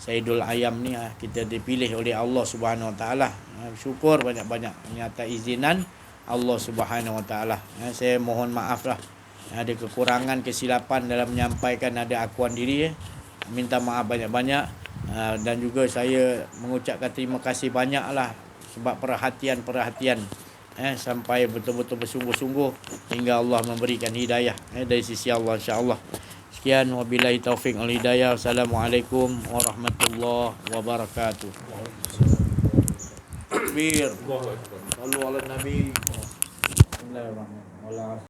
Sayyidul Ayam ni kita dipilih oleh Allah Subhanahu Wa Taala. Syukur banyak-banyak atas izinan Allah Subhanahu Wa Taala. Saya mohon maaf lah ada kekurangan, kesilapan dalam menyampaikan, ada akuan diri. Minta maaf banyak-banyak. Dan juga saya mengucapkan terima kasih banyaklah sebab perhatian sampai betul-betul bersungguh-sungguh hingga Allah memberikan hidayah dari sisi Allah, insya-Allah. Sekian, wabillahi taufiq wal hidayah. Assalamualaikum warahmatullahi wabarakatuh. Takbir. Sallu ala nabi. Bismillahirrahmanirrahim.